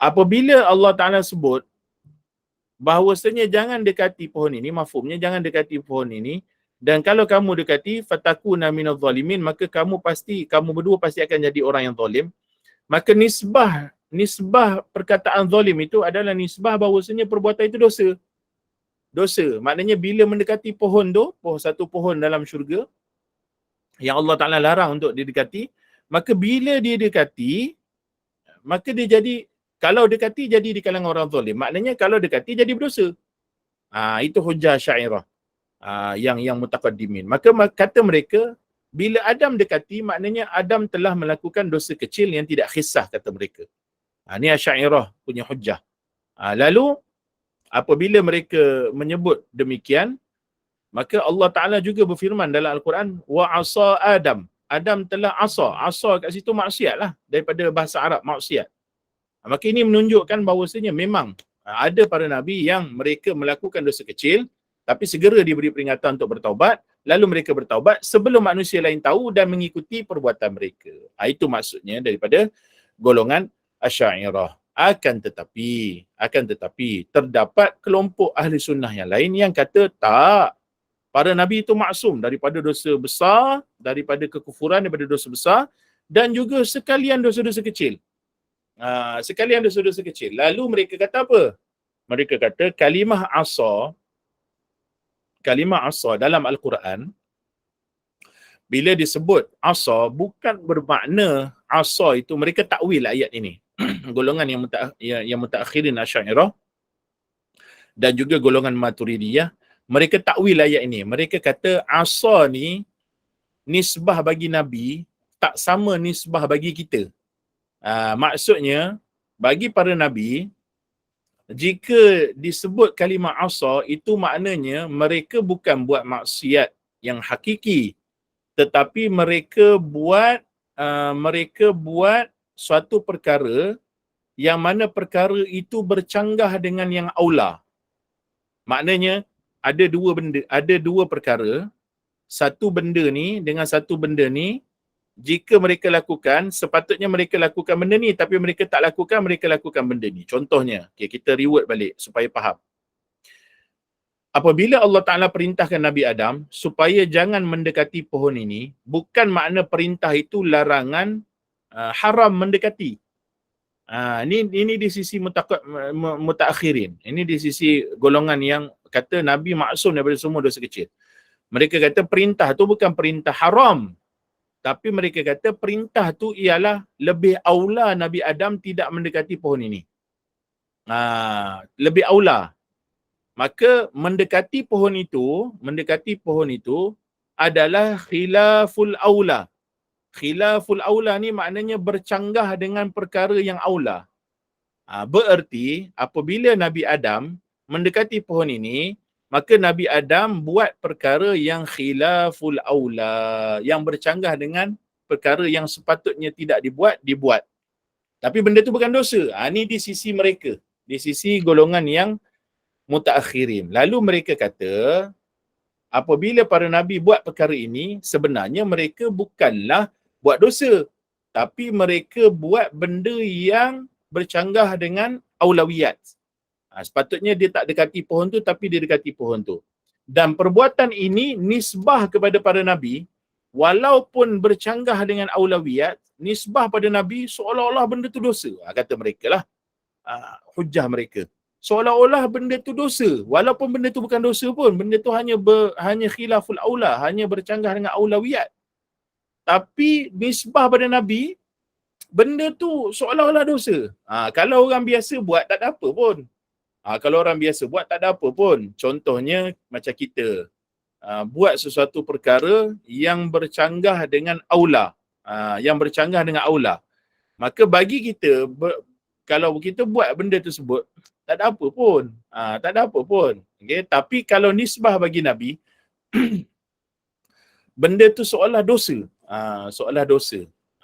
apabila Allah Ta'ala sebut bahawasanya jangan dekati pohon ini, mafhumnya jangan dekati pohon ini, dan kalau kamu dekati fatakuna minadh zalimin, maka kamu berdua pasti akan jadi orang yang zalim. Maka nisbah perkataan zalim itu adalah nisbah bahawasanya perbuatan itu dosa. Maknanya bila mendekati pohon tu, satu pohon dalam syurga yang Allah Ta'ala larang untuk didekati, maka bila dia dekati, maka dia jadi, kalau dekati jadi di kalangan orang zalim. Maknanya kalau dekati jadi berdosa. Itu hujah Asy'ariyah yang mutaqaddimin. Maka kata mereka, bila Adam dekati, maknanya Adam telah melakukan dosa kecil yang tidak khissah, kata mereka. Ini Asy'ariyah punya hujah. Lalu apabila mereka menyebut demikian, Maka Allah Ta'ala juga berfirman dalam Al-Quran, wa asa Adam. Adam telah asa. Asa kat situ maksiat lah. Daripada bahasa Arab, maksiat. Maka ini menunjukkan bahawasanya memang ada para Nabi yang mereka melakukan dosa kecil, tapi segera diberi peringatan untuk bertaubat, lalu mereka bertaubat sebelum manusia lain tahu dan mengikuti perbuatan mereka. Itu maksudnya daripada golongan Asy'ariyah. Akan tetapi terdapat kelompok ahli sunnah yang lain yang kata tak, para Nabi itu maksum daripada dosa besar, daripada kekufuran, daripada dosa besar, dan juga sekalian dosa-dosa kecil. Sekalian dosa-dosa kecil. Lalu mereka kata apa? Mereka kata kalimah asa dalam Al-Quran, bila disebut asa, bukan bermakna asa itu, mereka takwil ayat ini. Golongan yang mutaakhirin Asy'ariyah dan juga golongan Maturidiyah, mereka takwil ayat ini. Mereka kata asa ni nisbah bagi Nabi tak sama nisbah bagi kita. Maksudnya, bagi para Nabi, jika disebut kalimah asa, itu maknanya mereka bukan buat maksiat yang hakiki, tetapi mereka buat suatu perkara yang mana perkara itu bercanggah dengan yang aula. Maknanya ada dua perkara, satu benda ni dengan satu benda ni, jika mereka lakukan, sepatutnya mereka lakukan benda ni, tapi mereka tak lakukan, mereka lakukan benda ni. Contohnya, kita reword balik supaya faham. Apabila Allah Ta'ala perintahkan Nabi Adam supaya jangan mendekati pohon ini, bukan makna perintah itu larangan haram mendekati. Ini di sisi mutaakhirin. Ini di sisi golongan yang kata Nabi maksum daripada semua dosa kecil. Mereka kata perintah tu bukan perintah haram, tapi mereka kata perintah tu ialah lebih aula Nabi Adam tidak mendekati pohon ini. Lebih aula. Maka mendekati pohon itu adalah khilaful aula. Khilaful aula ni maknanya bercanggah dengan perkara yang aula. Bererti apabila Nabi Adam mendekati pohon ini, maka Nabi Adam buat perkara yang khilaful aula, yang bercanggah dengan perkara yang sepatutnya tidak dibuat. Tapi benda tu bukan dosa. Ini di sisi mereka, di sisi golongan yang mutaakhirin. Lalu mereka kata, apabila para Nabi buat perkara ini, sebenarnya mereka bukanlah buat dosa, tapi mereka buat benda yang bercanggah dengan aulawiyat. Sepatutnya dia tak dekati pohon tu, tapi dia dekati pohon tu. Dan perbuatan ini nisbah kepada para Nabi, walaupun bercanggah dengan aulawiyat, nisbah pada Nabi seolah-olah benda tu dosa. Kata mereka lah, hujah mereka. Seolah-olah benda tu dosa, walaupun benda tu bukan dosa pun, benda tu hanya khilaful aula, hanya bercanggah dengan aulawiyat. Tapi nisbah pada Nabi, benda tu seolah-olah dosa. Kalau orang biasa buat tak ada apa pun. Kalau orang biasa buat tak ada apa pun. Contohnya macam kita buat sesuatu perkara yang bercanggah dengan aula, maka bagi kita, kalau kita buat benda tersebut tak ada apa pun. Okay? Tapi kalau nisbah bagi Nabi, benda tu seolah dosa.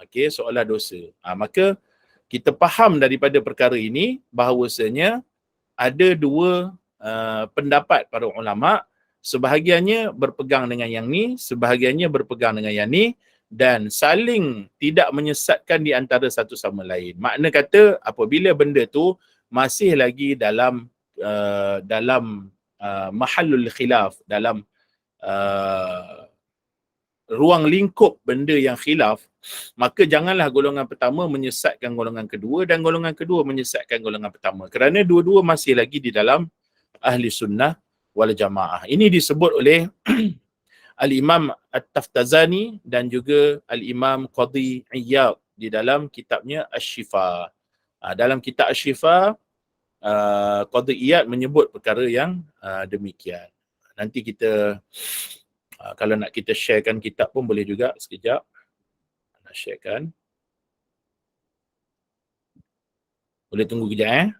Okay, seolah dosa. Maka kita faham daripada perkara ini bahawasanya ada dua pendapat para ulama, sebahagiannya berpegang dengan yang ni, sebahagiannya berpegang dengan yang ni, dan saling tidak menyesatkan di antara satu sama lain. Makna kata apabila benda tu masih lagi dalam mahallul khilaf, dalam ruang lingkup benda yang khilaf, maka janganlah golongan pertama menyesatkan golongan kedua dan golongan kedua menyesatkan golongan pertama, kerana dua-dua masih lagi di dalam ahli sunnah wal jamaah. Ini disebut oleh Al-Imam At-Taftazani dan juga Al-Imam Qadhi Iyad di dalam kitabnya Asy-Syifa. Dalam kitab Asy-Syifa, Qadhi Iyad menyebut perkara yang demikian. Nanti kita kalau nak kita sharekan kitab pun boleh juga. Sekejap nak sharekan. Boleh tunggu kejap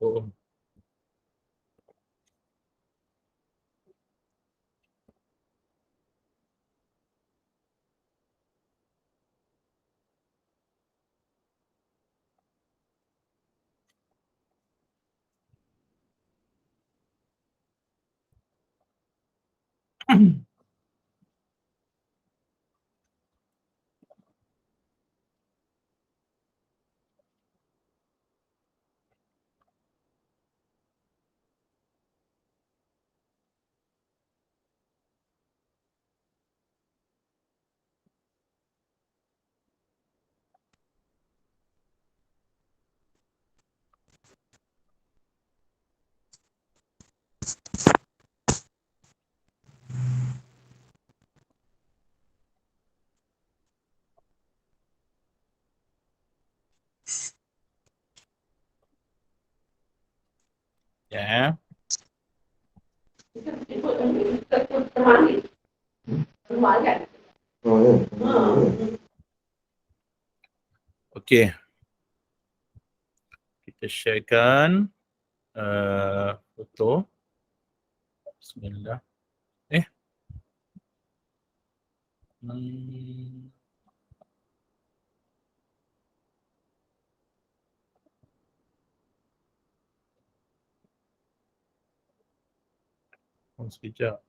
Oh. Ya. Okey. Kita sharekan foto. Bismillah. Hmm. Sekejap.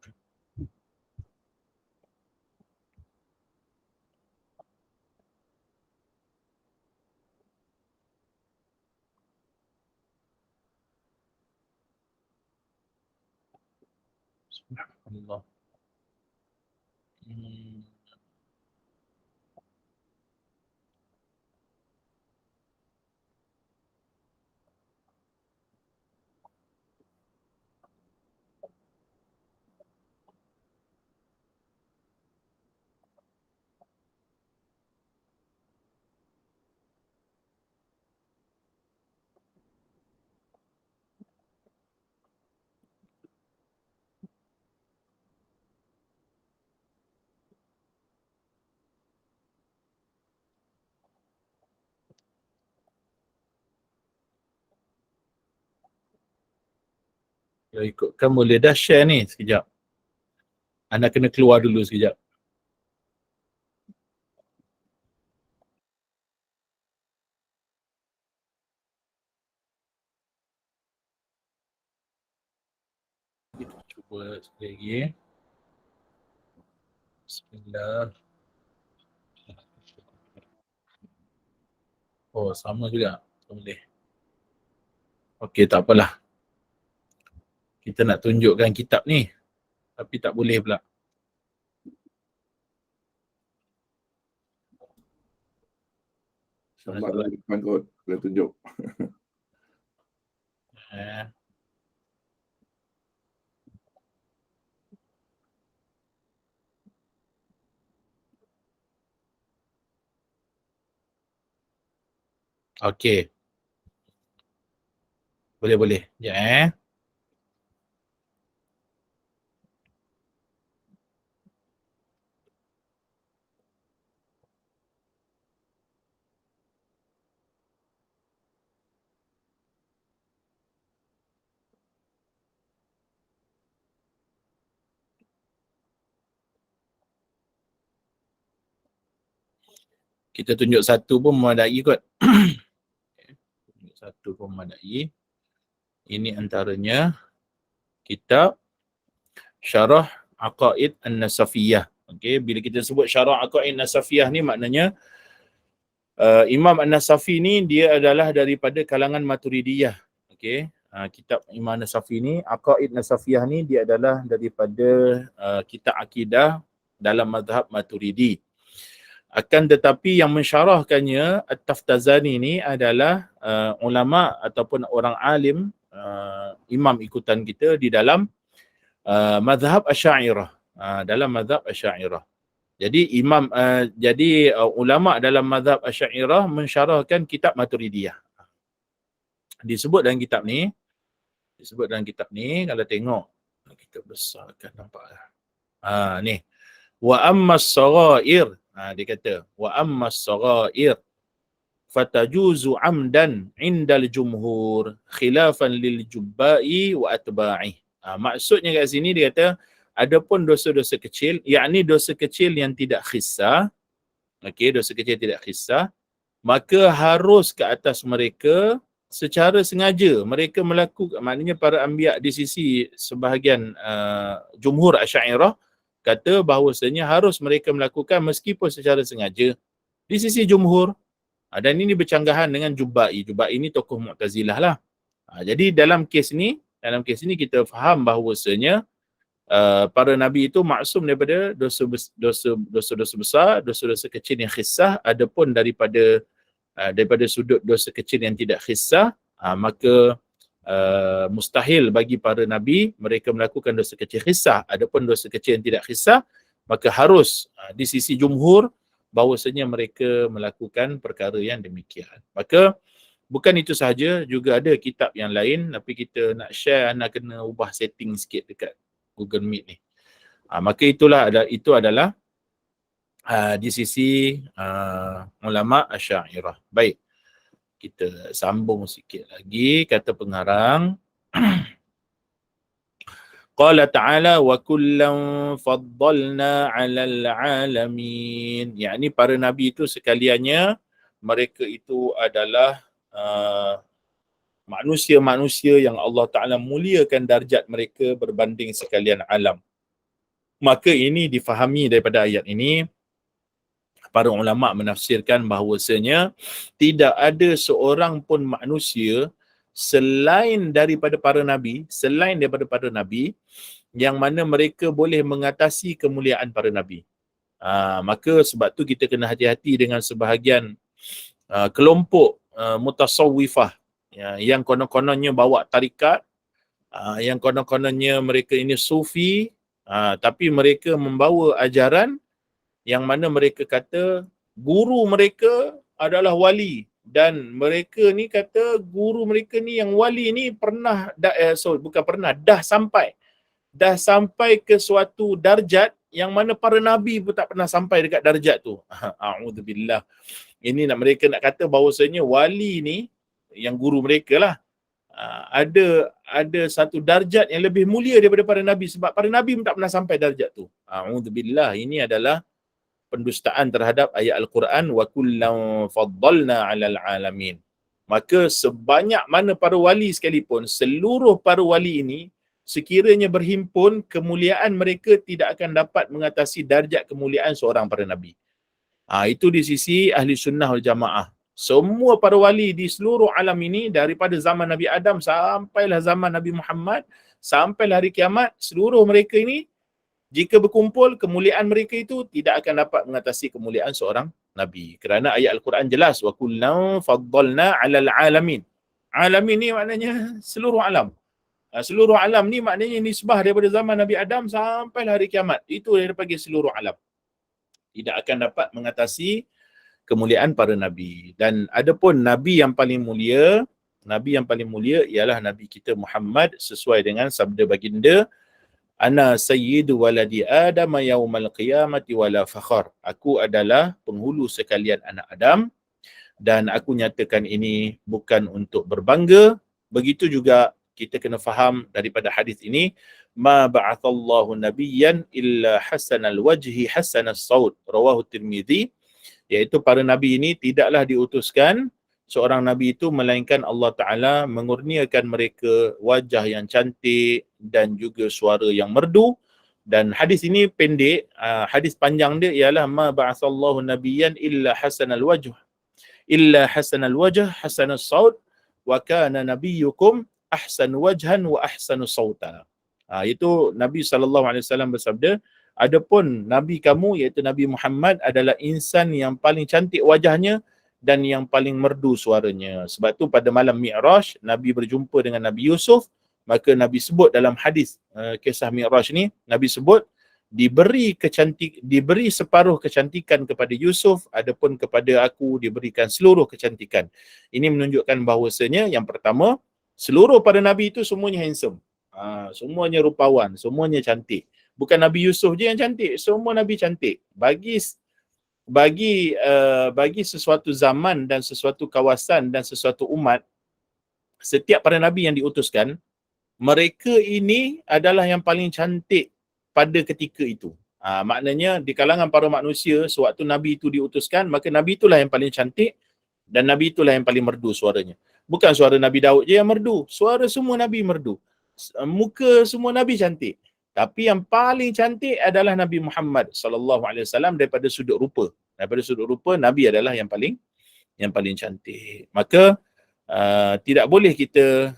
Subhanallah. Hmm. Kalau ikutkan boleh dah share ni sekejap. Anda kena keluar dulu sekejap. Kita cuba sekali lagi. Bismillah. Oh, sama juga. Boleh. Okey, tak apalah. Kita nak tunjukkan kitab ni. Tapi tak boleh pula. Nampak dalam depan kot, boleh tunjuk. Okey. Boleh. Ya. Kita tunjuk satu pun memadai kot. Tunjuk satu pun memadai. Ini antaranya kitab Syarah Aqaid An-Nasafiyah. Okey, bila kita sebut Syarah Aqaid An-Nasafiyah ni maknanya Imam An-Nasafi ni dia adalah daripada kalangan Maturidiyah. Okey, kitab Imam An-Nasafi ni, Aqaid Nasafiyah ni dia adalah daripada kitab akidah dalam mazhab Maturidi. Akan tetapi yang mensyarahkannya At-Taftazani ni adalah ulama ataupun orang alim, imam ikutan kita di dalam mazhab Asy'ariyah. Dalam mazhab Asy'ariyah. Jadi ulama dalam mazhab Asy'ariyah mensyarahkan kitab Maturidiyah. Disebut dalam kitab ni, kalau tengok kita besarkan nampak. Ni. Wa ammas saghair. Dia kata wa ammas saghair. fatajuzu amdan indal jumhur khilafan lil jubba'i wa atba'i. Maksudnya kat sini dia kata adapun dosa-dosa kecil, yakni dosa kecil yang tidak khissah, okey, dosa kecil tidak khissah, maka harus ke atas mereka secara sengaja mereka melakukan, maknanya para anbiya di sisi sebahagian jumhur Asy'ariyah kata bahawasanya harus mereka melakukan meskipun secara sengaja di sisi jumhur. Dan ini bercanggahan dengan Jubba'i. Jubba'i ini tokoh Mu'tazilah lah. Jadi dalam kes ni kita faham bahawasanya para nabi itu maksum daripada dosa besar, dosa-dosa kecil yang khissah. Adapun daripada sudut dosa kecil yang tidak khissah, maka mustahil bagi para nabi mereka melakukan dosa kecil khissah. Adapun dosa kecil yang tidak khissah, maka harus di sisi jumhur bahawasanya mereka melakukan perkara yang demikian. Maka bukan itu sahaja, juga ada kitab yang lain, tapi kita nak share, nak kena ubah setting sikit dekat Google Meet ni. Maka itu adalah di sisi ulama Asy'ariyah. Baik, kita sambung sikit lagi kata pengarang. Qala ta'ala wa kullan faddalna 'alal 'alamin. Yakni para nabi itu sekaliannya mereka itu adalah manusia-manusia yang Allah Ta'ala muliakan darjat mereka berbanding sekalian alam. Maka ini difahami daripada ayat ini, para ulama menafsirkan bahawasanya tidak ada seorang pun manusia selain daripada para nabi yang mana mereka boleh mengatasi kemuliaan para nabi. Maka sebab tu kita kena hati-hati dengan sebahagian kelompok mutasawwifah yang konon-kononnya bawa tarikat, yang konon-kononnya mereka ini sufi, tapi mereka membawa ajaran yang mana mereka kata guru mereka adalah wali, dan mereka ni kata guru mereka ni yang wali ni dah sampai ke suatu darjat yang mana para nabi pun tak pernah sampai dekat darjat tu. A'udzubillah. Ini mereka nak kata bahawasanya wali ni yang guru mereka lah ada satu darjat yang lebih mulia daripada para nabi, sebab para nabi pun tak pernah sampai darjat tu. A'udzubillah. Ini adalah pendustaan terhadap ayat Al-Quran, wa kullan faddalna 'alal 'alamin. Maka sebanyak mana para wali sekalipun, seluruh para wali ini sekiranya berhimpun, kemuliaan mereka tidak akan dapat mengatasi darjat kemuliaan seorang para nabi. Itu di sisi ahli sunnah wal jamaah. Semua para wali di seluruh alam ini, daripada zaman Nabi Adam sampailah zaman Nabi Muhammad, sampailah hari kiamat, seluruh mereka ini jika berkumpul, kemuliaan mereka itu tidak akan dapat mengatasi kemuliaan seorang nabi. Kerana ayat Al-Quran jelas, wa kullan faddalna 'alal 'alamin. Alamin ni maknanya seluruh alam. Seluruh alam ni maknanya nisbah daripada zaman Nabi Adam sampai hari kiamat. Itu yang dipanggil seluruh alam. Tidak akan dapat mengatasi kemuliaan para nabi. Dan adapun nabi yang paling mulia ialah nabi kita Muhammad, sesuai dengan sabda baginda, ana sayyidu waladi Adam yaumal qiyamati wala fakhar. Aku adalah penghulu sekalian anak Adam dan aku nyatakan ini bukan untuk berbangga. Begitu juga kita kena faham daripada hadis ini, ma ba'athallahu nabiyyan illa hasanal wajhi hasanas saut, rawahu Tirmizi. Iaitu para nabi ini tidaklah diutuskan seorang nabi itu melainkan Allah Ta'ala mengurniakan mereka wajah yang cantik dan juga suara yang merdu. Dan hadis ini pendek, hadis panjang dia ialah ma ba'athallahu nabiyyan illa hasanal wajh hasanas saut wa kana nabiyyukum ahsan wajhan wa ahsanu sauta. Itu Nabi SAW bersabda, adapun nabi kamu iaitu Nabi Muhammad adalah insan yang paling cantik wajahnya dan yang paling merdu suaranya. Sebab tu pada malam Mi'raj, Nabi berjumpa dengan Nabi Yusuf, maka Nabi sebut dalam hadis kisah Mi'raj ni, Nabi sebut diberi separuh kecantikan kepada Yusuf, adapun kepada aku diberikan seluruh kecantikan. Ini menunjukkan bahawasanya yang pertama, seluruh para nabi itu semuanya handsome. Semuanya rupawan, semuanya cantik. Bukan Nabi Yusuf je yang cantik, semua nabi cantik. Bagi bagi sesuatu zaman dan sesuatu kawasan dan sesuatu umat, setiap para nabi yang diutuskan, mereka ini adalah yang paling cantik pada ketika itu. Maknanya di kalangan para manusia, sewaktu nabi itu diutuskan, maka nabi itulah yang paling cantik dan nabi itulah yang paling merdu suaranya. Bukan suara Nabi Daud je yang merdu, suara semua nabi merdu. Muka semua nabi cantik. Tapi yang paling cantik adalah Nabi Muhammad sallallahu alaihi wasallam daripada sudut rupa. Daripada sudut rupa, nabi adalah yang paling cantik. Maka tidak boleh kita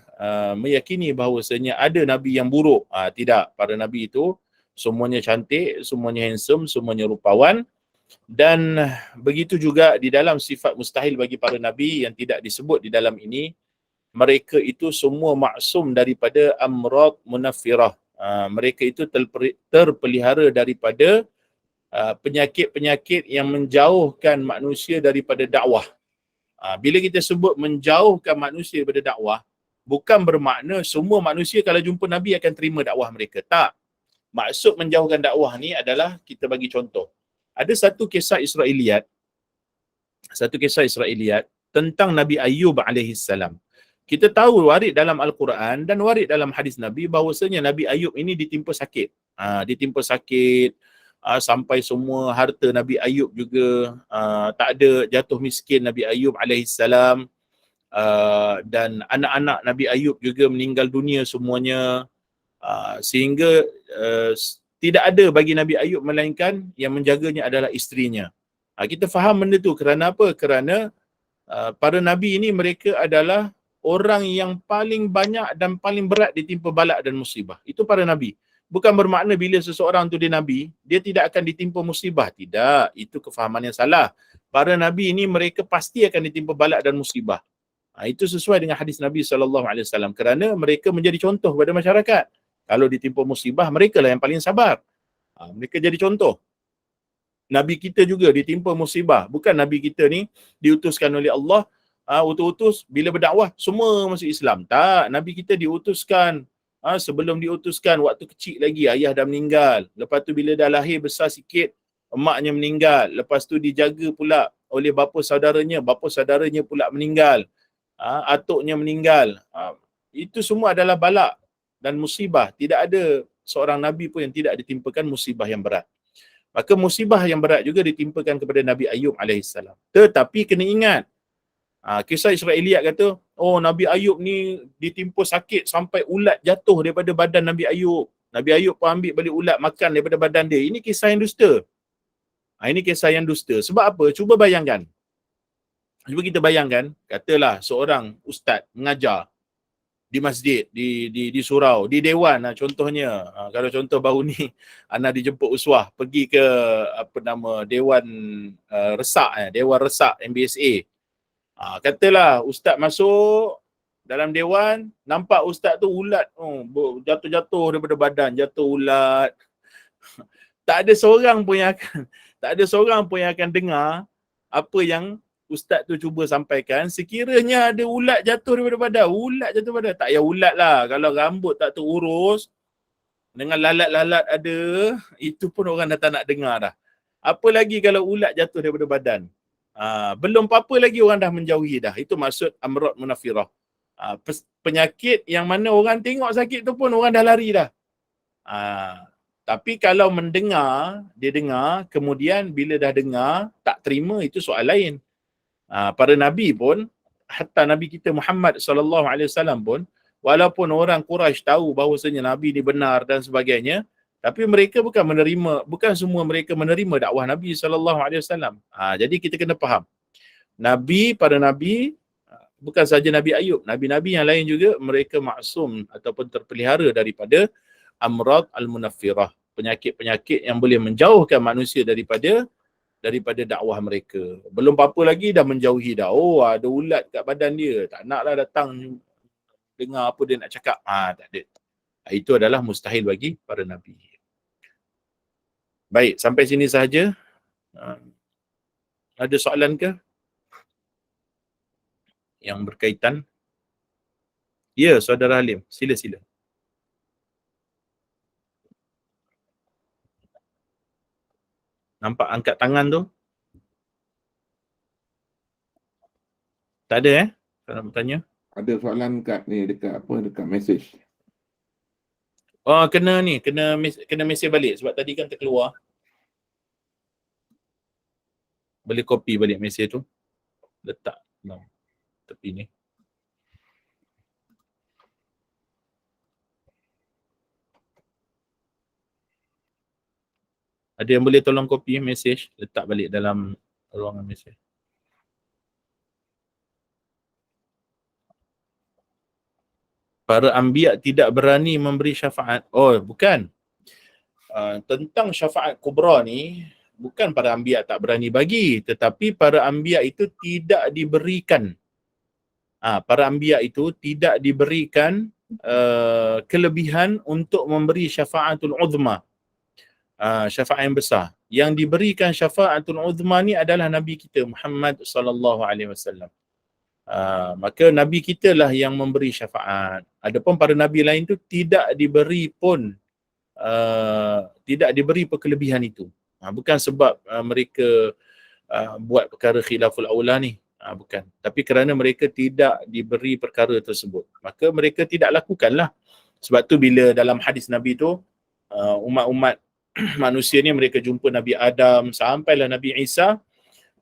meyakini bahawasanya ada nabi yang buruk. Tidak, para nabi itu semuanya cantik, semuanya handsome, semuanya rupawan. Dan begitu juga di dalam sifat mustahil bagi para nabi yang tidak disebut di dalam ini, mereka itu semua maksum daripada amrad munaffirah. Mereka itu terpelihara daripada penyakit-penyakit yang menjauhkan manusia daripada dakwah. Bila kita sebut menjauhkan manusia daripada dakwah, bukan bermakna semua manusia kalau jumpa Nabi akan terima dakwah mereka. Tak. Maksud menjauhkan dakwah ni adalah, kita bagi contoh. Ada satu kisah Israiliyat tentang Nabi Ayub alaihissalam. Kita tahu warid dalam Al-Quran dan warid dalam hadis Nabi bahawasanya Nabi Ayub ini ditimpa sakit. Sampai semua harta Nabi Ayub juga tak ada, jatuh miskin Nabi Ayub alaihissalam. Dan anak-anak Nabi Ayub juga meninggal dunia semuanya. Sehingga tidak ada bagi Nabi Ayub melainkan yang menjaganya adalah isterinya. Kita faham benda tu kerana apa? Kerana para Nabi ini mereka adalah orang yang paling banyak dan paling berat ditimpa balak dan musibah. Itu para Nabi. Bukan bermakna bila seseorang tu dia Nabi, dia tidak akan ditimpa musibah. Tidak, itu kefahaman yang salah. Para Nabi ini mereka pasti akan ditimpa balak dan musibah. Itu sesuai dengan hadis Nabi SAW kerana mereka menjadi contoh kepada masyarakat. Kalau ditimpa musibah, mereka lah yang paling sabar. Mereka jadi contoh. Nabi kita juga ditimpa musibah. Bukan Nabi kita ni diutuskan oleh Allah, utus bila berdakwah semua masuk Islam. Tak, Nabi kita diutuskan sebelum diutuskan waktu kecil lagi ayah dah meninggal. Lepas tu bila dah lahir besar sikit emaknya meninggal. Lepas tu dijaga pula oleh bapa saudaranya pula meninggal. Atuknya meninggal. Itu semua adalah balak dan musibah. Tidak ada seorang Nabi pun yang tidak ditimpakan musibah yang berat. Maka musibah yang berat juga ditimpakan kepada Nabi Ayub alaihissalam. Tetapi kena ingat, kisah Israiliyat kata, Nabi Ayub ni ditimpa sakit sampai ulat jatuh daripada badan Nabi Ayub. Nabi Ayub pun ambil balik ulat makan daripada badan dia. Ini kisah yang dusta. Ini kisah yang dusta. Sebab apa? Cuba kita bayangkan, katalah seorang ustaz mengajar di masjid, di surau, di dewan contohnya. Kalau contoh baru ni ana dijemput uswah pergi ke dewan dewan resak MBSA. Katalah ustaz masuk dalam dewan, nampak ustaz tu ulat jatuh daripada badan, jatuh ulat. tak ada seorang pun yang akan dengar apa yang ustaz tu cuba sampaikan. Sekiranya ada ulat jatuh daripada badan, tak payah ulat lah. Kalau rambut tak terurus, dengan lalat-lalat ada, itu pun orang dah tak nak dengar dah. Apa lagi kalau ulat jatuh daripada badan? Belum apa-apa lagi orang dah menjauhi dah. Itu maksud amrad munafirah. Penyakit yang mana orang tengok sakit tu pun orang dah lari dah. Tapi kalau dia dengar, kemudian bila dah dengar, tak terima, itu soal lain. Para Nabi pun, hatta Nabi kita Muhammad SAW pun, walaupun orang Quraisy tahu bahawasanya Nabi ni benar dan sebagainya, tapi mereka bukan semua mereka menerima dakwah Nabi SAW. Jadi kita kena faham, para Nabi, bukan saja Nabi Ayub, Nabi-Nabi yang lain juga, mereka maksum ataupun terpelihara daripada amrad al-munaffirah, penyakit-penyakit yang boleh menjauhkan manusia daripada dakwah mereka. Belum apa-apa lagi dah menjauhi dah. Ada ulat kat badan dia, tak naklah datang dengar apa dia nak cakap. Tak ada. Itu adalah mustahil bagi para Nabi. Baik, sampai sini sahaja. Ada soalan ke yang berkaitan? Ya, Saudara Halim, sila. Nampak angkat tangan tu? Tak ada soalan bertanya? Ada soalan dekat mesej. Oh, kena mesej balik sebab tadi kan terkeluar. Boleh copy balik mesej tu. Letak tepi ni. Ada yang boleh tolong copy mesej, letak balik dalam ruangan mesej. Para anbiya tidak berani memberi syafaat. Oh, bukan. Tentang syafaat kubra ni, bukan para anbiya tak berani bagi, tetapi para anbiya itu tidak diberikan. Para anbiya itu tidak diberikan kelebihan untuk memberi syafaatul uzma. Syafaat yang besar. Yang diberikan syafaatul uzma ni adalah Nabi kita Muhammad sallallahu alaihi wasallam. Maka Nabi kita lah yang memberi syafaat. Adapun para Nabi lain tu tidak diberi pun tidak diberi kelebihan itu. Bukan sebab mereka buat perkara khilaful aula ni. Bukan. Tapi kerana mereka tidak diberi perkara tersebut, maka mereka tidak lakukanlah. Sebab tu bila dalam hadis Nabi tu, umat-umat manusia ni mereka jumpa Nabi Adam sampailah Nabi Isa,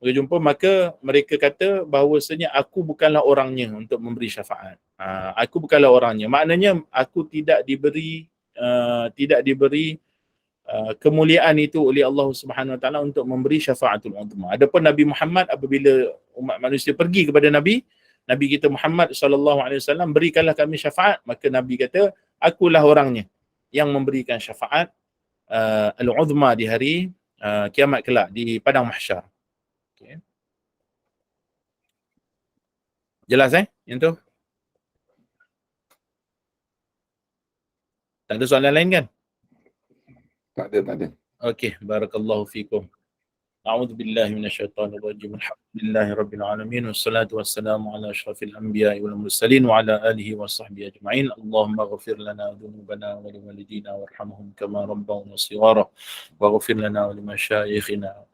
mereka jumpa, maka mereka kata bahawasanya aku bukanlah orangnya untuk memberi syafaat. Aku bukanlah orangnya. Maknanya aku tidak diberi kemuliaan itu oleh Allah Subhanahu Wa Taala untuk memberi syafaatul uzma. Adapun Nabi Muhammad, apabila umat manusia pergi kepada Nabi kita Muhammad sallallahu alaihi wasallam, berikanlah kami syafaat, maka Nabi kata akulah orangnya yang memberikan syafaat al-uzma di hari kiamat kelak di padang mahsyar. Okay. Jelas yang tu? Tak ada soalan lain kan? Tak ada. Okey, barakallahu fikum. A'udzu billahi minasyaitonir rajim. Alhamdulillahirabbil alamin wassalatu wassalamu ala asyrafil anbiya'i wal mursalin wa ala alihi washabbihi ajma'in. Allahumma ighfir lana dhunubana wa liwalidina warhamhum kama rabbawna shighara waghfir lana wa limasyayikhina